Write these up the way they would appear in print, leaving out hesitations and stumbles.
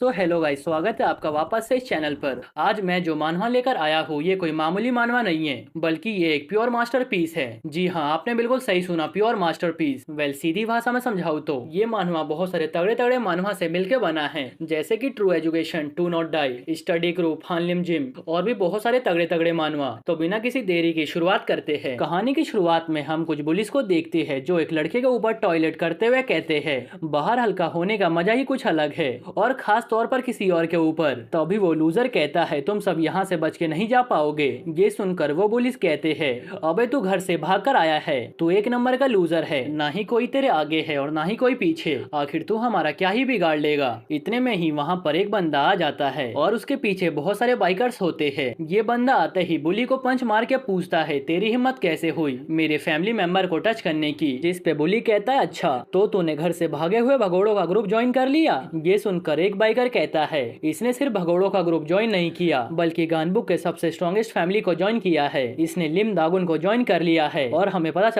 So hello guys, स्वागत है आपका वापस से इस चैनल पर। आज मैं जो मानवा लेकर आया हूँ ये कोई मामूली मानवा नहीं है, बल्कि ये एक प्योर मास्टरपीस है। जी हाँ, आपने बिल्कुल सही सुना, प्योर मास्टरपीस। वेल, सीधी भाषा में समझाऊँ तो ये मानवा बहुत सारे तगड़े तगड़े मानवा से मिलकर बना है, जैसे कि true education, to not die, study group, हानलिम जिम और भी बहुत सारे तगड़े तगड़े मानवा। तो बिना किसी देरी की शुरुआत करते हैं। कहानी की शुरुआत में हम कुछ बुलिस को देखते हैं जो एक लड़के के ऊपर टॉयलेट करते हुए कहते हैं, बाहर हल्का होने का मजा ही कुछ अलग है, और खास तौर पर किसी और के ऊपर। तभी वो लूजर कहता है, तुम सब यहाँ से बच के नहीं जा पाओगे। ये सुनकर वो पुलिस कहते हैं, अबे तू घर से भाग कर आया है, तू एक नंबर का लूजर है, ना ही कोई तेरे आगे है और ना ही कोई पीछे, आखिर तू हमारा क्या ही बिगाड़ लेगा। इतने में ही वहाँ पर एक बंदा आ जाता है और उसके पीछे बहुत सारे बाइकर्स होते हैं। ये बंदा आते ही बुली को पंच मार के पूछता है, तेरी हिम्मत कैसे हुई मेरे फैमिली मेंबर को टच करने की। जिस पे बुली कहता है, अच्छा तो तूने घर से भागे हुए भगोड़ों का ग्रुप ज्वाइन कर लिया। ये सुनकर एक बाइकर कहता है, इसने सिर्फ भगोड़ों का ग्रुप ज्वाइन नहीं किया, बल्कि गानबुक के सबसे स्ट्रॉन्गेस्ट फैमिली को ज्वाइन किया है। इसने लिम दागुन को ज्वाइन कर लिया है और हमें पता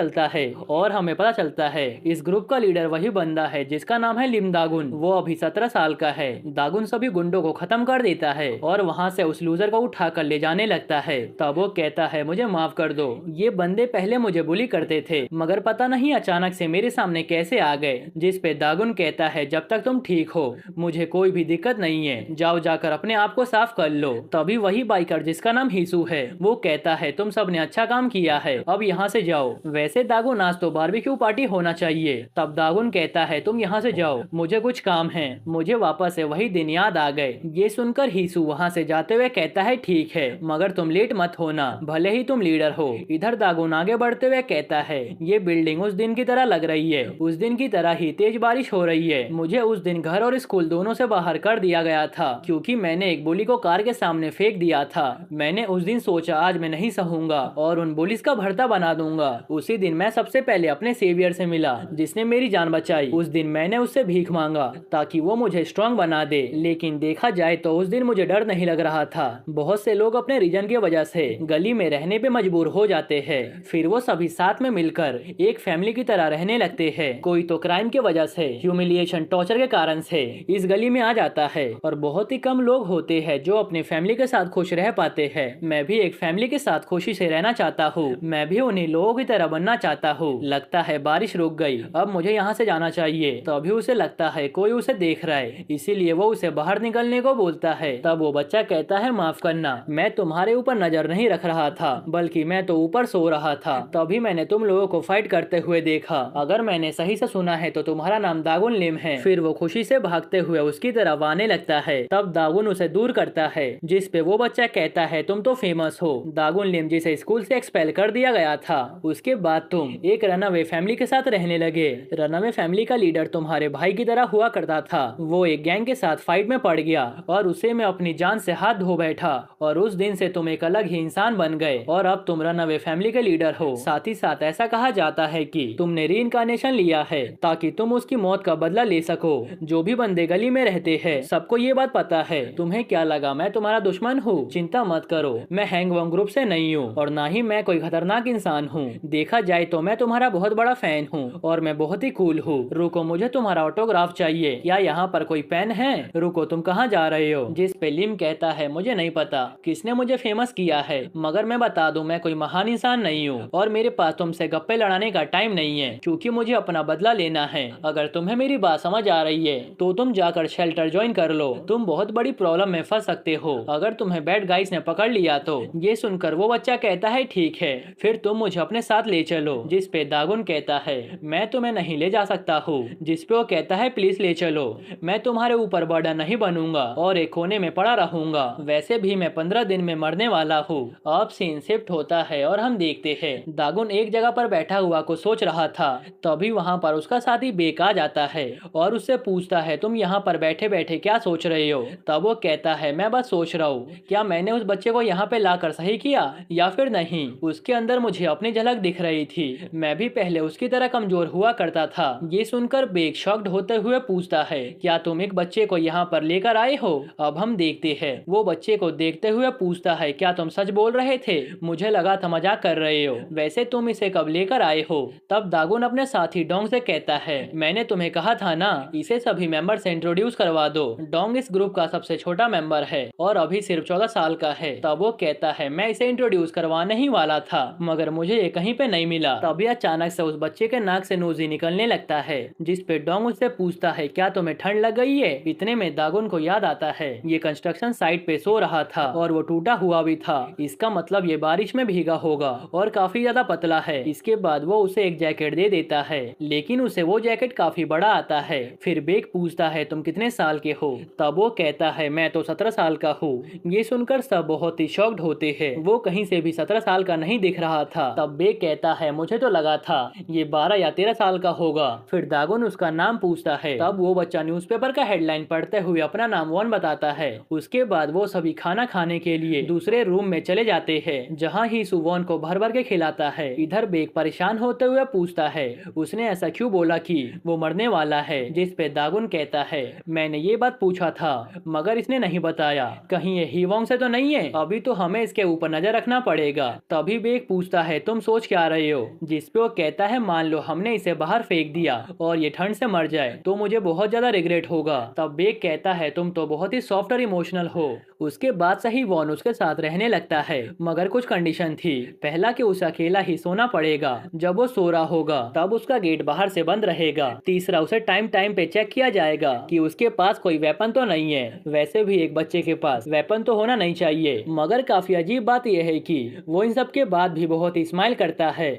चलता है इस ग्रुप का लीडर वही बंदा है जिसका नाम है लिम दागुन। वो अभी 17 साल का है। दागुन सभी गुंडों को खत्म कर देता है और वहाँ से उस लूजर को उठा कर ले जाने लगता है। तब वो कहता है, मुझे माफ कर दो, ये बंदे पहले मुझे बुली करते थे, मगर पता नहीं अचानक से मेरे सामने कैसे आ गए। जिस पे दागुन कहता है, जब तक तुम ठीक हो मुझे कोई भी दिक्कत नहीं है, जाओ जाकर अपने आप को साफ कर लो। तभी वही बाइकर जिसका नाम हिसू है वो कहता है, तुम सब ने अच्छा काम किया है, अब यहाँ से जाओ। वैसे दागुन, आज तो बारबेक्यू पार्टी होना चाहिए। तब दागुन कहता है, तुम यहाँ से जाओ, मुझे कुछ काम है। मुझे वापस से वही दिन याद आ गए। ये सुनकर हिसू वहाँ से जाते हुए कहता है, ठीक है, मगर तुम लेट मत होना, भले ही तुम लीडर हो। इधर दागुन आगे बढ़ते हुए कहता है, ये बिल्डिंग उस दिन की तरह लग रही है, उस दिन की तरह ही तेज बारिश हो रही है। मुझे उस दिन घर और स्कूल दोनों से बाहर कर दिया गया था क्योंकि मैंने एक बुली को कार के सामने फेंक दिया था। मैंने उस दिन सोचा आज मैं नहीं सहूंगा और उन पुलिस का भरता बना दूंगा। उसी दिन मैं सबसे पहले अपने सेवियर से मिला जिसने मेरी जान बचाई। उस दिन मैंने उससे भीख मांगा ताकि वो मुझे स्ट्रांग बना दे, लेकिन देखा जाए तो उस दिन मुझे डर नहीं लग रहा था। बहुत से लोग अपने रीजन की वजह से गली में रहने पे मजबूर हो जाते हैं, फिर वो सभी साथ में मिलकर एक फैमिली की तरह रहने लगते हैं। कोई तो क्राइम की वजह से, ह्यूमिलिएशन, टॉर्चर के कारण से इस गली में आ जाता है और बहुत ही कम लोग होते हैं जो अपने फैमिली के साथ खुश रह पाते हैं। मैं भी एक फैमिली के साथ खुशी से रहना चाहता हूँ। मैं भी उन्हीं लोगों की तरह बनना चाहता हूँ। लगता है बारिश रुक गई, अब मुझे यहाँ से जाना चाहिए। तभी उसे लगता है कोई उसे देख रहा है, इसीलिए वो उसे बाहर निकलने को बोलता है। तब वो बच्चा कहता है, माफ करना, मैं तुम्हारे ऊपर नजर नहीं रख रहा था, बल्कि मैं तो ऊपर सो रहा था। तभी मैंने तुम लोगों को फाइट करते हुए देखा। अगर मैंने सही से सुना है तो तुम्हारा नाम दागुन लिम है। फिर वो खुशी से भागते हुए उसकी तरफ आने लगता है। तब दागुन उसे दूर करता है, जिस पे वो बच्चा कहता है, तुम तो फेमस हो। दागुन लिम जिसे स्कूल से एक्सपेल कर दिया गया था, उसके बाद तुम एक रनअवे फैमिली के साथ रहने लगे। रनअवे फैमिली का लीडर तुम्हारे भाई की तरह हुआ करता था। वो एक गैंग के साथ फाइट में पड़ गया और उसे मैं अपनी जान से हाथ धो बैठा, और उस दिन से तुम एक अलग ही इंसान बन गए और अब तुम रनअवे फैमिली के लीडर हो। साथ ही साथ ऐसा कहा जाता है कि तुमने रीइंकार्नेशन लिया है ताकि तुम उसकी मौत का बदला ले सको। जो भी बंदे गली में रहते हैं सबको ये बात पता है। तुम्हें क्या लगा मैं तुम्हारा दुश्मन हूँ? चिंता मत करो, मैं हैंगवॉन्ग ग्रुप से नहीं हूँ और ना ही मैं कोई खतरनाक इंसान हूँ। देखा जाए तो मैं तुम्हारा बहुत बड़ा फैन हूँ और मैं बहुत ही कूल हूँ। रुको, मुझे तुम्हारा ऑटोग्राफ चाहिए। या यहाँ पर कोई पेन है? रुको, तुम कहाँ जा रहे हो? जिस पे लिम कहता है, मुझे नहीं पता किसने मुझे फेमस किया है, मगर मैं बता दूं, मैं कोई महान इंसान नहीं हूँ और मेरे पास तुमसे गप्पे लड़ाने का टाइम नहीं है, क्योंकि मुझे अपना बदला लेना है। अगर तुम्हें मेरी बात समझ आ रही है तो तुम जाकर शेल्टर ज्वाइन कर लो। तुम बहुत बड़ी प्रॉब्लम में फंस सकते हो अगर तुम्हें बैड गाइस ने पकड़ लिया तो। ये सुनकर वो बच्चा कहता है, ठीक है, फिर तुम मुझे अपने साथ ले चलो। जिस पे दागुन कहता है, मैं तुम्हें नहीं ले जा सकता हूँ। जिस पे वो कहता है, प्लीज ले चलो, मैं तुम्हारे ऊपर बर्डन नहीं बनूंगा और एक कोने में पड़ा रहूंगा। वैसे भी मैं 15 दिन में मरने वाला हूँ। अब सीन शिफ्ट होता है और हम देखते हैं दागुन एक जगह पर बैठा हुआ को सोच रहा था। तभी वहाँ पर उसका साथी बेक आ जाता है और उससे पूछता है, तुम यहाँ पर बैठे बैठे क्या सोच रहे हो? तब वो कहता है, मैं बस सोच रहा हूँ क्या मैंने उस बच्चे को यहाँ पे लाकर सही किया या फिर नहीं। उसके अंदर मुझे अपनी झलक दिख रही थी, मैं भी पहले उसकी तरह कमजोर हुआ करता था। ये सुनकर बेक शॉक्ड होते हुए पूछता है, क्या तुम एक बच्चे को यहाँ पर लेकर आए हो? अब हम देखते हैं वो बच्चे को देखते हुए पूछता है, क्या तुम सच बोल रहे थे? मुझे लगा था मजाक कर रहे हो। वैसे तुम इसे कब लेकर आए हो? तब दागुन अपने साथी डोंग से कहता है, मैंने तुम्हें कहा था ना, इसे सभी मेंबर से इंट्रोड्यूस करवा दो। डोंग इस ग्रुप का सबसे छोटा मेंबर है और अभी सिर्फ 14 साल का है। तब वो कहता है मैं इसे इंट्रोड्यूस करवाने ही वाला था मगर मुझे ये कहीं पे नहीं मिला। तभी अचानक से उस बच्चे के नाक से नोजी निकलने लगता है, जिस पे डोंग उससे पूछता है क्या तुम्हें ठंड लग गई है। इतने में दागुन को याद आता है ये कंस्ट्रक्शन साइट पे सो रहा था और वो टूटा हुआ भी था। इसका मतलब ये बारिश में भीगा होगा और काफी ज्यादा पतला है। इसके बाद वो उसे एक जैकेट दे देता है, लेकिन उसे वो जैकेट काफी बड़ा आता है। फिर बेक पूछता है तुम कितने साल के हो। तब वो कहता है मैं तो 17 साल का हूँ। ये सुनकर सब बहुत ही शॉक्ड होते हैं। वो कहीं से भी 17 साल का नहीं दिख रहा था। तब बेक कहता है मुझे तो लगा था ये 12 या 13 साल का होगा। फिर दागुन उसका नाम पूछता है। तब वो बच्चा न्यूज़पेपर का हेडलाइन पढ़ते हुए अपना नाम वॉन बताता है। उसके बाद वो सभी खाना खाने के लिए दूसरे रूम में चले जाते हैं, जहाँ ही सुवॉन को भर भर के खिलाता है। इधर बेक परेशान होते हुए पूछता है उसने ऐसा क्यों बोला कि वो मरने वाला है, जिस पे दागुन कहता है मैंने ये बात पूछा था मगर इसने नहीं बताया, कहीं ये हीवोंग से तो नहीं है। अभी तो हमें इसके ऊपर नजर रखना पड़ेगा। तभी बेक पूछता है तुम सोच क्या रहे हो, जिस पे वो कहता है मान लो हमने इसे बाहर फेंक दिया और ये ठंड से मर जाए तो मुझे बहुत ज्यादा रिग्रेट होगा। तब बेक कहता है तुम तो बहुत ही सॉफ्ट और इमोशनल हो। उसके बाद से ही वॉन उसके साथ रहने लगता है मगर कुछ कंडीशन थी। पहला कि उसे अकेला ही सोना पड़ेगा, जब वो सो रहा होगा तब उसका गेट बाहर से बंद रहेगा। तीसरा उसे टाइम टाइम पे चेक किया जाएगा कि उसके पास कोई वेपन तो नहीं है। वैसे भी एक बच्चे के पास वेपन तो होना नहीं चाहिए। मगर काफी अजीब बात यह है कि वो इन सब के बाद भी बहुत ही स्माइल करता है।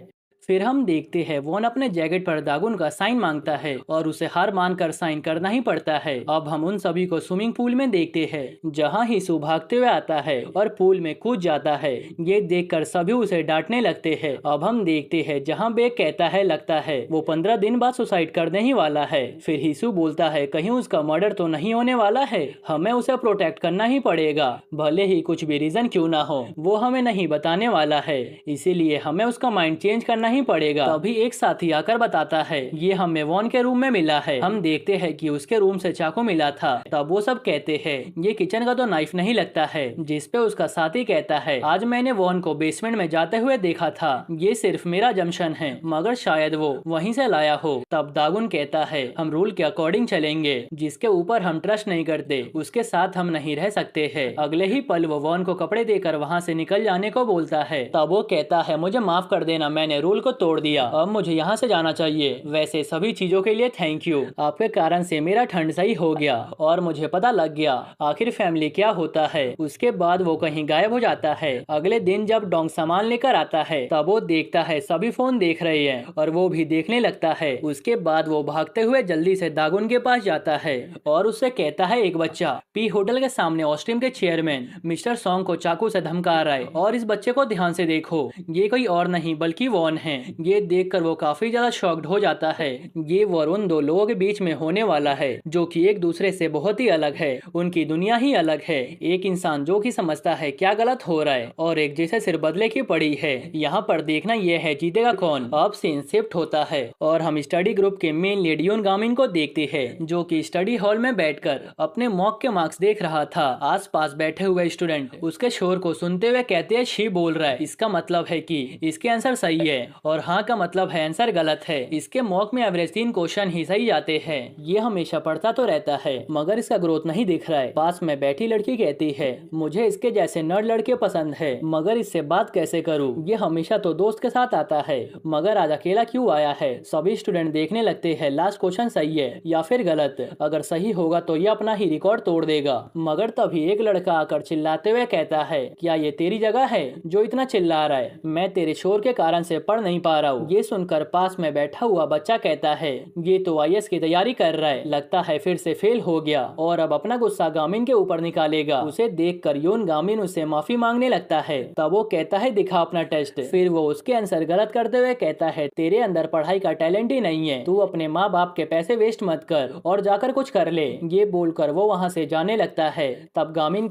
फिर हम देखते हैं वॉन अपने जैकेट पर दागुन का साइन मांगता है और उसे हार मानकर साइन करना ही पड़ता है। अब हम उन सभी को स्विमिंग पूल में देखते हैं, जहां ही सू भागते हुए आता है और पूल में कूद जाता है। ये देखकर सभी उसे डांटने लगते हैं। अब हम देखते हैं जहां बेक कहता है लगता है वो 15 दिन बाद सुसाइड करने ही वाला है। फिर हिसू बोलता है कहीं उसका मर्डर तो नहीं होने वाला है, हमें उसे प्रोटेक्ट करना ही पड़ेगा, भले ही कुछ भी रीजन क्यों ना हो वो हमें नहीं बताने वाला है, इसीलिए हमें उसका माइंड चेंज करना ही पड़ेगा। तभी एक साथी आकर बताता है ये हमें वॉन के रूम में मिला है। हम देखते हैं कि उसके रूम से चाकू मिला था। तब वो सब कहते हैं ये किचन का तो नाइफ नहीं लगता है, जिस पे उसका साथी कहता है आज मैंने वॉन को बेसमेंट में जाते हुए देखा था, ये सिर्फ मेरा जंक्शन है मगर शायद वो वहीं से लाया हो। तब दागुन कहता है हम रूल के अकॉर्डिंग चलेंगे, जिसके ऊपर हम ट्रस्ट नहीं करते उसके साथ हम नहीं रह सकते हैं। अगले ही पल वो वॉन को कपड़े देकर वहाँ से निकल जाने को बोलता है। तब वो कहता है मुझे माफ कर देना, मैंने रूल को तोड़ दिया, अब मुझे यहाँ से जाना चाहिए। वैसे सभी चीजों के लिए थैंक यू, आपके कारण से मेरा ठंड सही हो गया और मुझे पता लग गया आखिर फैमिली क्या होता है। उसके बाद वो कहीं गायब हो जाता है। अगले दिन जब डोंग सामान लेकर आता है तब वो देखता है सभी फोन देख रहे हैं और वो भी देखने लगता है। उसके बाद वो भागते हुए जल्दी से दागुन के पास जाता है और उससे कहता है एक बच्चा पी होटल के सामने ऑस्ट्रीम के चेयरमैन मिस्टर सॉन्ग को चाकू से धमका रहा है और इस बच्चे को ध्यान से देखो, ये कोई और नहीं बल्कि वॉन है। ये देखकर वो काफी ज्यादा शॉक्ड हो जाता है। ये वॉर उन दो लोगों के बीच में होने वाला है जो कि एक दूसरे से बहुत ही अलग है, उनकी दुनिया ही अलग है। एक इंसान जो कि समझता है क्या गलत हो रहा है और एक जैसे सिर बदले की पड़ी है। यहाँ पर देखना यह है जीतेगा कौन। अब सीन शिफ्ट होता है और हम स्टडी ग्रुप के मेन लीड यून गामिन को देखते हैं, जो कि स्टडी हॉल में बैठकर अपने मॉक के मार्क्स देख रहा था। आसपास बैठे हुए स्टूडेंट उसके शोर को सुनते हुए कहते हैं शी बोल रहा है, इसका मतलब है कि इसके आंसर सही है और हाँ का मतलब है आंसर गलत है। इसके मॉक में एवरेज 3 क्वेश्चन ही सही जाते हैं। ये हमेशा पढ़ता तो रहता है मगर इसका ग्रोथ नहीं दिख रहा है। पास में बैठी लड़की कहती है मुझे इसके जैसे नर्ड लड़के पसंद है मगर इससे बात कैसे करूँ, ये हमेशा तो दोस्त के साथ आता है मगर आज अकेला क्यों आया है। सभी स्टूडेंट देखने लगते हैं लास्ट क्वेश्चन सही है या फिर गलत, अगर सही होगा तो ये अपना ही रिकॉर्ड तोड़ देगा। मगर तभी एक लड़का आकर चिल्लाते हुए कहता है क्या ये तेरी जगह है जो इतना चिल्ला रहा है, मैं तेरे शोर के कारण से पढ़ नहीं पा रहा हूँ। ये सुनकर पास में बैठा हुआ बच्चा कहता है ये तो आईएएस की तैयारी कर रहा है, लगता है फिर से फेल हो गया और अब अपना गुस्सा गामिन के ऊपर निकालेगा। उसे देखकर यून गामिन उससे माफी मांगने लगता है। तब वो कहता है दिखा अपना टेस्ट। फिर वो उसके आंसर गलत करते हुए कहता है तेरे अंदर पढ़ाई का टैलेंट ही नहीं है, तू अपने माँ बाप के पैसे वेस्ट मत कर और जाकर कुछ कर ले। ये बोलकर वो वहाँ से जाने लगता है। तब गामिन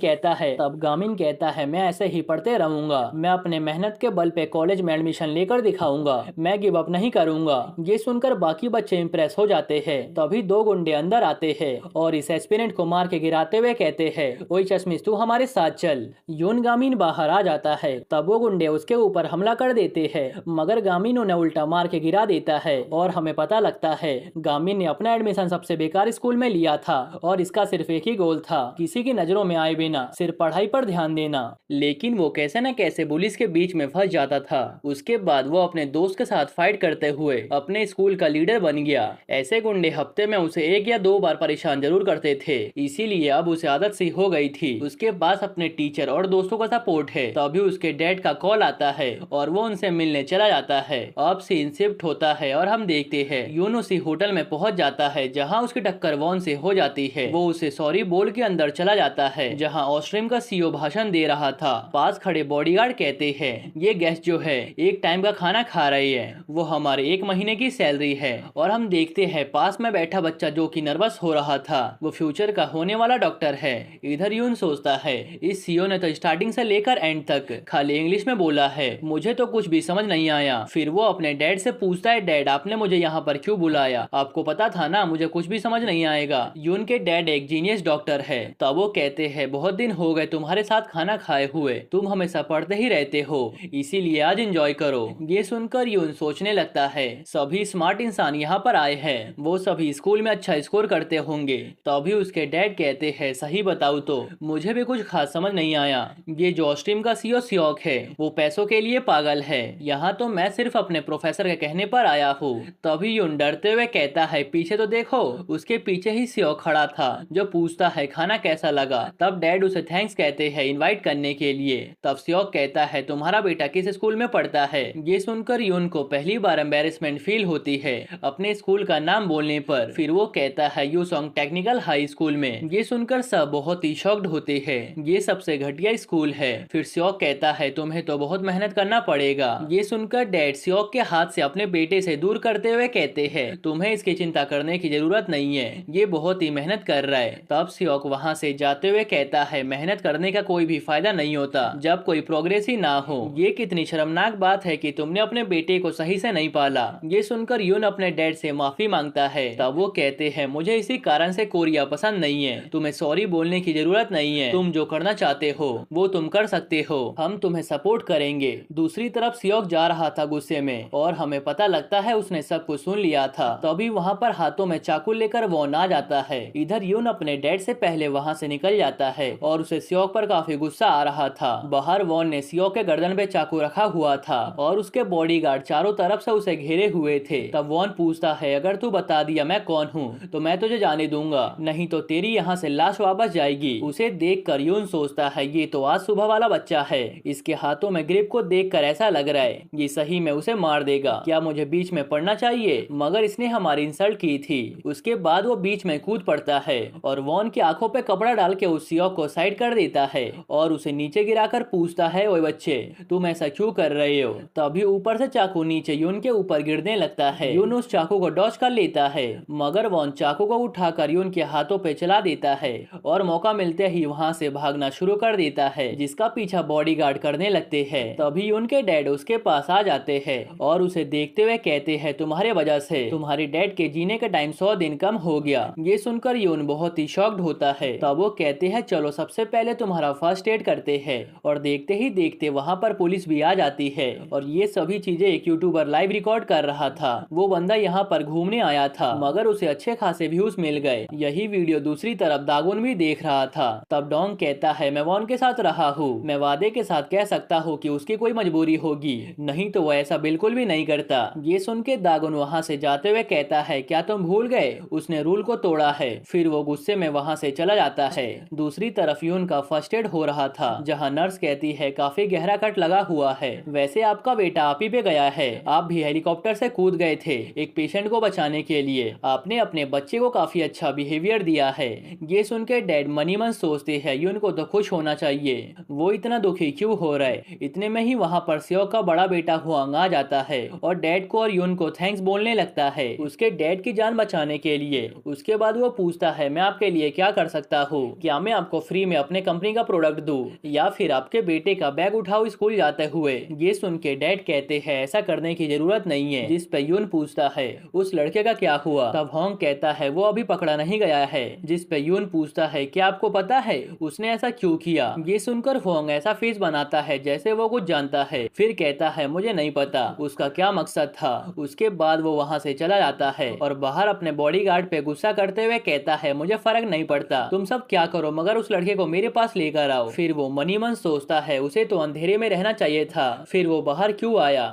कहता है मैं ऐसे ही पढ़ते रहूंगा, मैं अपने मेहनत के बल पे कॉलेज में एडमिशन लेकर दिखाऊंगा। दिखाऊंगा, मैं गिव अप नहीं करूंगा। ये सुनकर बाकी बच्चे इंप्रेस हो जाते हैं। तभी दो गुंडे अंदर आते हैं और इस एस्पिरेंट को मार के गिराते हुए कहते हैं, ओए चश्मिश तू हमारे साथ चल। यून गामिन बाहर आ जाता है। तब वो गुंडे उसके ऊपर हमला कर देते हैं, मगर गामिन उन्हें उल्टा मार के गिरा देता है और हमें पता लगता है गामिन ने अपना एडमिशन सबसे बेकार स्कूल में लिया था और इसका सिर्फ एक ही गोल था, किसी की नजरों में आए बिना सिर्फ पढ़ाई पर ध्यान देना। लेकिन वो कैसे न कैसे पुलिस के बीच में फंस जाता था। उसके बाद वो अपने दोस्त के साथ फाइट करते हुए अपने स्कूल का लीडर बन गया। ऐसे गुंडे हफ्ते में उसे 1 या 2 बार परेशान जरूर करते थे, इसीलिए अब उसे आदत सी हो गई थी। उसके पास अपने टीचर और दोस्तों का सपोर्ट है। तभी उसके डैड का कॉल आता है और वो उनसे मिलने चला जाता है। अब सीन शिफ्ट होता है और हम देखते हैं यून उसी होटल में पहुंच जाता है जहां उसकी टक्कर वॉन से हो जाती है। वो उसे सॉरी बोल के अंदर चला जाता है जहां ऑस्ट्रीम का सीईओ भाषण दे रहा था। पास खड़े बॉडीगार्ड कहते हैं, ये गेस्ट जो है एक टाइम का खाना खा रही है, वो हमारे 1 महीने की सैलरी है। और हम देखते हैं पास में बैठा बच्चा जो कि नर्वस हो रहा था, वो फ्यूचर का होने वाला डॉक्टर है। इधर यून सोचता है, इस सीईओ ने तो स्टार्टिंग से लेकर एंड तक खाली इंग्लिश में बोला है, मुझे तो कुछ भी समझ नहीं आया। फिर वो अपने डैड से पूछता है, डैड आपने मुझे यहाँ पर क्यों बुलाया, आपको पता था ना मुझे कुछ भी समझ नहीं आएगा। यून के डैड एक जीनियस डॉक्टर है। तब वो कहते हैं, बहुत दिन हो गए तुम्हारे साथ खाना खाए हुए, तुम हमेशा पढ़ते ही रहते हो, इसीलिए आज एंजॉय करो। ये सुनकर यून सोचने लगता है, सभी स्मार्ट इंसान यहाँ पर आए हैं, वो सभी स्कूल में अच्छा स्कोर करते होंगे। तभी उसके डैड कहते हैं, सही बताऊं तो मुझे भी कुछ खास समझ नहीं आया। ये जो ऑस्ट्रीम का सीईओ सियोक है वो पैसों के लिए पागल है, यहाँ तो मैं सिर्फ अपने प्रोफेसर के कहने पर आया हूँ। तभी यून डरते हुए कहता है, पीछे तो देखो। उसके पीछे ही सियोक खड़ा था जो पूछता है, खाना कैसा लगा। तब डैड उसे थैंक्स कहते हैं इनवाइट करने के लिए। तब सियोक कहता है, तुम्हारा बेटा किस स्कूल में पढ़ता है। ये सुनकर यून को पहली बार एम्बेरसमेंट फील होती है अपने स्कूल का नाम बोलने पर। फिर वो कहता है, यूसोंग टेक्निकल हाई स्कूल में। ये सुनकर सब बहुत ही शॉक्ड होते हैं, ये सबसे घटिया स्कूल है। फिर सियोक कहता है, तुम्हें तो बहुत मेहनत करना पड़ेगा। ये सुनकर डैड सियोक के हाथ से अपने बेटे से दूर करते हुए कहते हैं, तुम्हें इसकी चिंता करने की जरूरत नहीं है, ये बहुत ही मेहनत कर रहा है। तब सियोक वहाँ से जाते हुए कहता है, मेहनत करने का कोई भी फायदा नहीं होता जब कोई प्रोग्रेस ही ना हो। ये कितनी शर्मनाक बात है कि तुमने अपने बेटे को सही से नहीं पाला। ये सुनकर यून अपने डैड से माफी मांगता है। तब वो कहते हैं, मुझे इसी कारण से कोरिया पसंद नहीं है, तुम्हें सॉरी बोलने की जरूरत नहीं है, तुम जो करना चाहते हो वो तुम कर सकते हो, हम तुम्हें सपोर्ट करेंगे। दूसरी तरफ सियोक जा रहा था गुस्से में और हमें पता लगता है उसने सब कुछ सुन लिया था। तभी वहाँ पर हाथों में चाकू लेकर वॉन आ जाता है। इधर यून अपने डैड से पहले वहाँ से निकल जाता है और उसे सियोक पर काफी गुस्सा आ रहा था। बाहर वॉन ने सियोक के गर्दन पे चाकू रखा हुआ था और उसके बॉडीगार्ड चारों तरफ से उसे घेरे हुए थे। तब वॉन पूछता है, अगर तू बता दिया मैं कौन हूँ तो मैं तुझे जाने दूंगा, नहीं तो तेरी यहाँ से लाश वापस जाएगी। उसे देखकर यून सोचता है, ये तो आज सुबह वाला बच्चा है, इसके हाथों में ग्रिप को देखकर ऐसा लग रहा है ये सही में उसे मार देगा। क्या मुझे बीच में पड़ना चाहिए, मगर इसने हमारी इंसल्ट की थी। उसके बाद वो बीच में कूद पड़ता है और वॉन की आंखों पे कपड़ा डाल के उस सियोक को साइड कर देता है और उसे नीचे गिराकर पूछता है, ओए बच्चे तुम ऐसा क्यों कर रहे हो। तभी ऊपर से चाकू नीचे यून के ऊपर गिरने लगता है। यून उस चाकू को डॉज कर लेता है, मगर वॉन चाकू को उठाकर यून के हाथों पे चला देता है और मौका मिलते ही वहाँ से भागना शुरू कर देता है, जिसका पीछा बॉडीगार्ड करने लगते हैं। तभी यून के डैड उसके पास आ जाते हैं और उसे देखते हुए कहते हैं, तुम्हारे वजह से तुम्हारे डैड के जीने का टाइम 100 दिन कम हो गया। ये सुनकर यून बहुत ही शॉक्ड होता है। तब वो कहते हैं, चलो सबसे पहले तुम्हारा फर्स्ट एड करते हैं। और देखते ही देखते वहाँ पर पुलिस भी आ जाती है और ये सभी चीजें एक यूट्यूबर लाइव रिकॉर्ड कर रहा था। वो बंदा यहाँ पर घूमने आया था मगर उसे अच्छे खासे व्यूज मिल गए। यही वीडियो दूसरी तरफ दागुन भी देख रहा था। तब डोंग कहता है, मैं वॉन के साथ रहा हूँ, मैं वादे के साथ कह सकता हूँ कि उसकी कोई मजबूरी होगी, नहीं तो वो ऐसा बिल्कुल भी नहीं करता। ये सुन के दागुन वहाँ से जाते हुए कहता है, क्या तुम भूल गए उसने रूल को तोड़ा है। फिर वो गुस्से में वहाँ से चला जाता है। दूसरी तरफ यून का फर्स्ट एड हो रहा था जहाँ नर्स कहती है, काफी गहरा कट लगा हुआ है, वैसे आपका बेटा आप ही पे गया है, आप भी हेलीकॉप्टर से कूद गए थे एक पेशेंट को बचाने के लिए, आपने अपने बच्चे को काफी अच्छा बिहेवियर दिया है। ये सुन के डैड मनी मन सोचते हैं, यून को तो खुश होना चाहिए, वो इतना दुखी क्यों हो रहा है। इतने में ही वहाँ पर सियोक का बड़ा बेटा हुआंग आ जाता है और डैड को और यून को थैंक्स बोलने लगता है उसके डैड की जान बचाने के लिए। उसके बाद वो पूछता है, मैं आपके लिए क्या कर सकता हूँ, क्या मैं आपको फ्री में अपने कंपनी का प्रोडक्ट दूं या फिर आपके बेटे का बैग उठाओ स्कूल जाते हुए। ये सुन के डैड कहते हैं ऐसा करने की जरूरत नहीं है। जिस पे यून पूछता है उस लड़के का क्या हुआ? तब होंग कहता है वो अभी पकड़ा नहीं गया है। जिस पे यून पूछता है क्या आपको पता है उसने ऐसा क्यों किया? ये सुनकर होंग ऐसा फेस बनाता है जैसे वो कुछ जानता है, फिर कहता है मुझे नहीं पता उसका क्या मकसद था। उसके बाद वो वहाँ से चला जाता है और बाहर अपने बॉडीगार्ड पे गुस्सा करते हुए कहता है मुझे फर्क नहीं पड़ता तुम सब क्या करो, मगर उस लड़के को मेरे पास लेकर आओ। फिर वो मनी मन सोचता है उसे तो अंधेरे में रहना चाहिए था, फिर वो बाहर क्यों आया?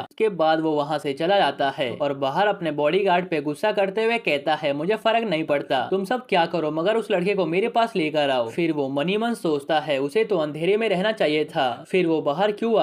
उसके बाद वो वहाँ से चला जाता है और बाहर अपने बॉडीगार्ड पे गुस्सा करते हुए कहता है मुझे फर्क नहीं पड़ता तुम सब क्या करो, मगर उस लड़के को मेरे पास लेकर आओ। फिर वो मनी मन सोचता है उसे तो अंधेरे में रहना चाहिए था, फिर वो बाहर क्यों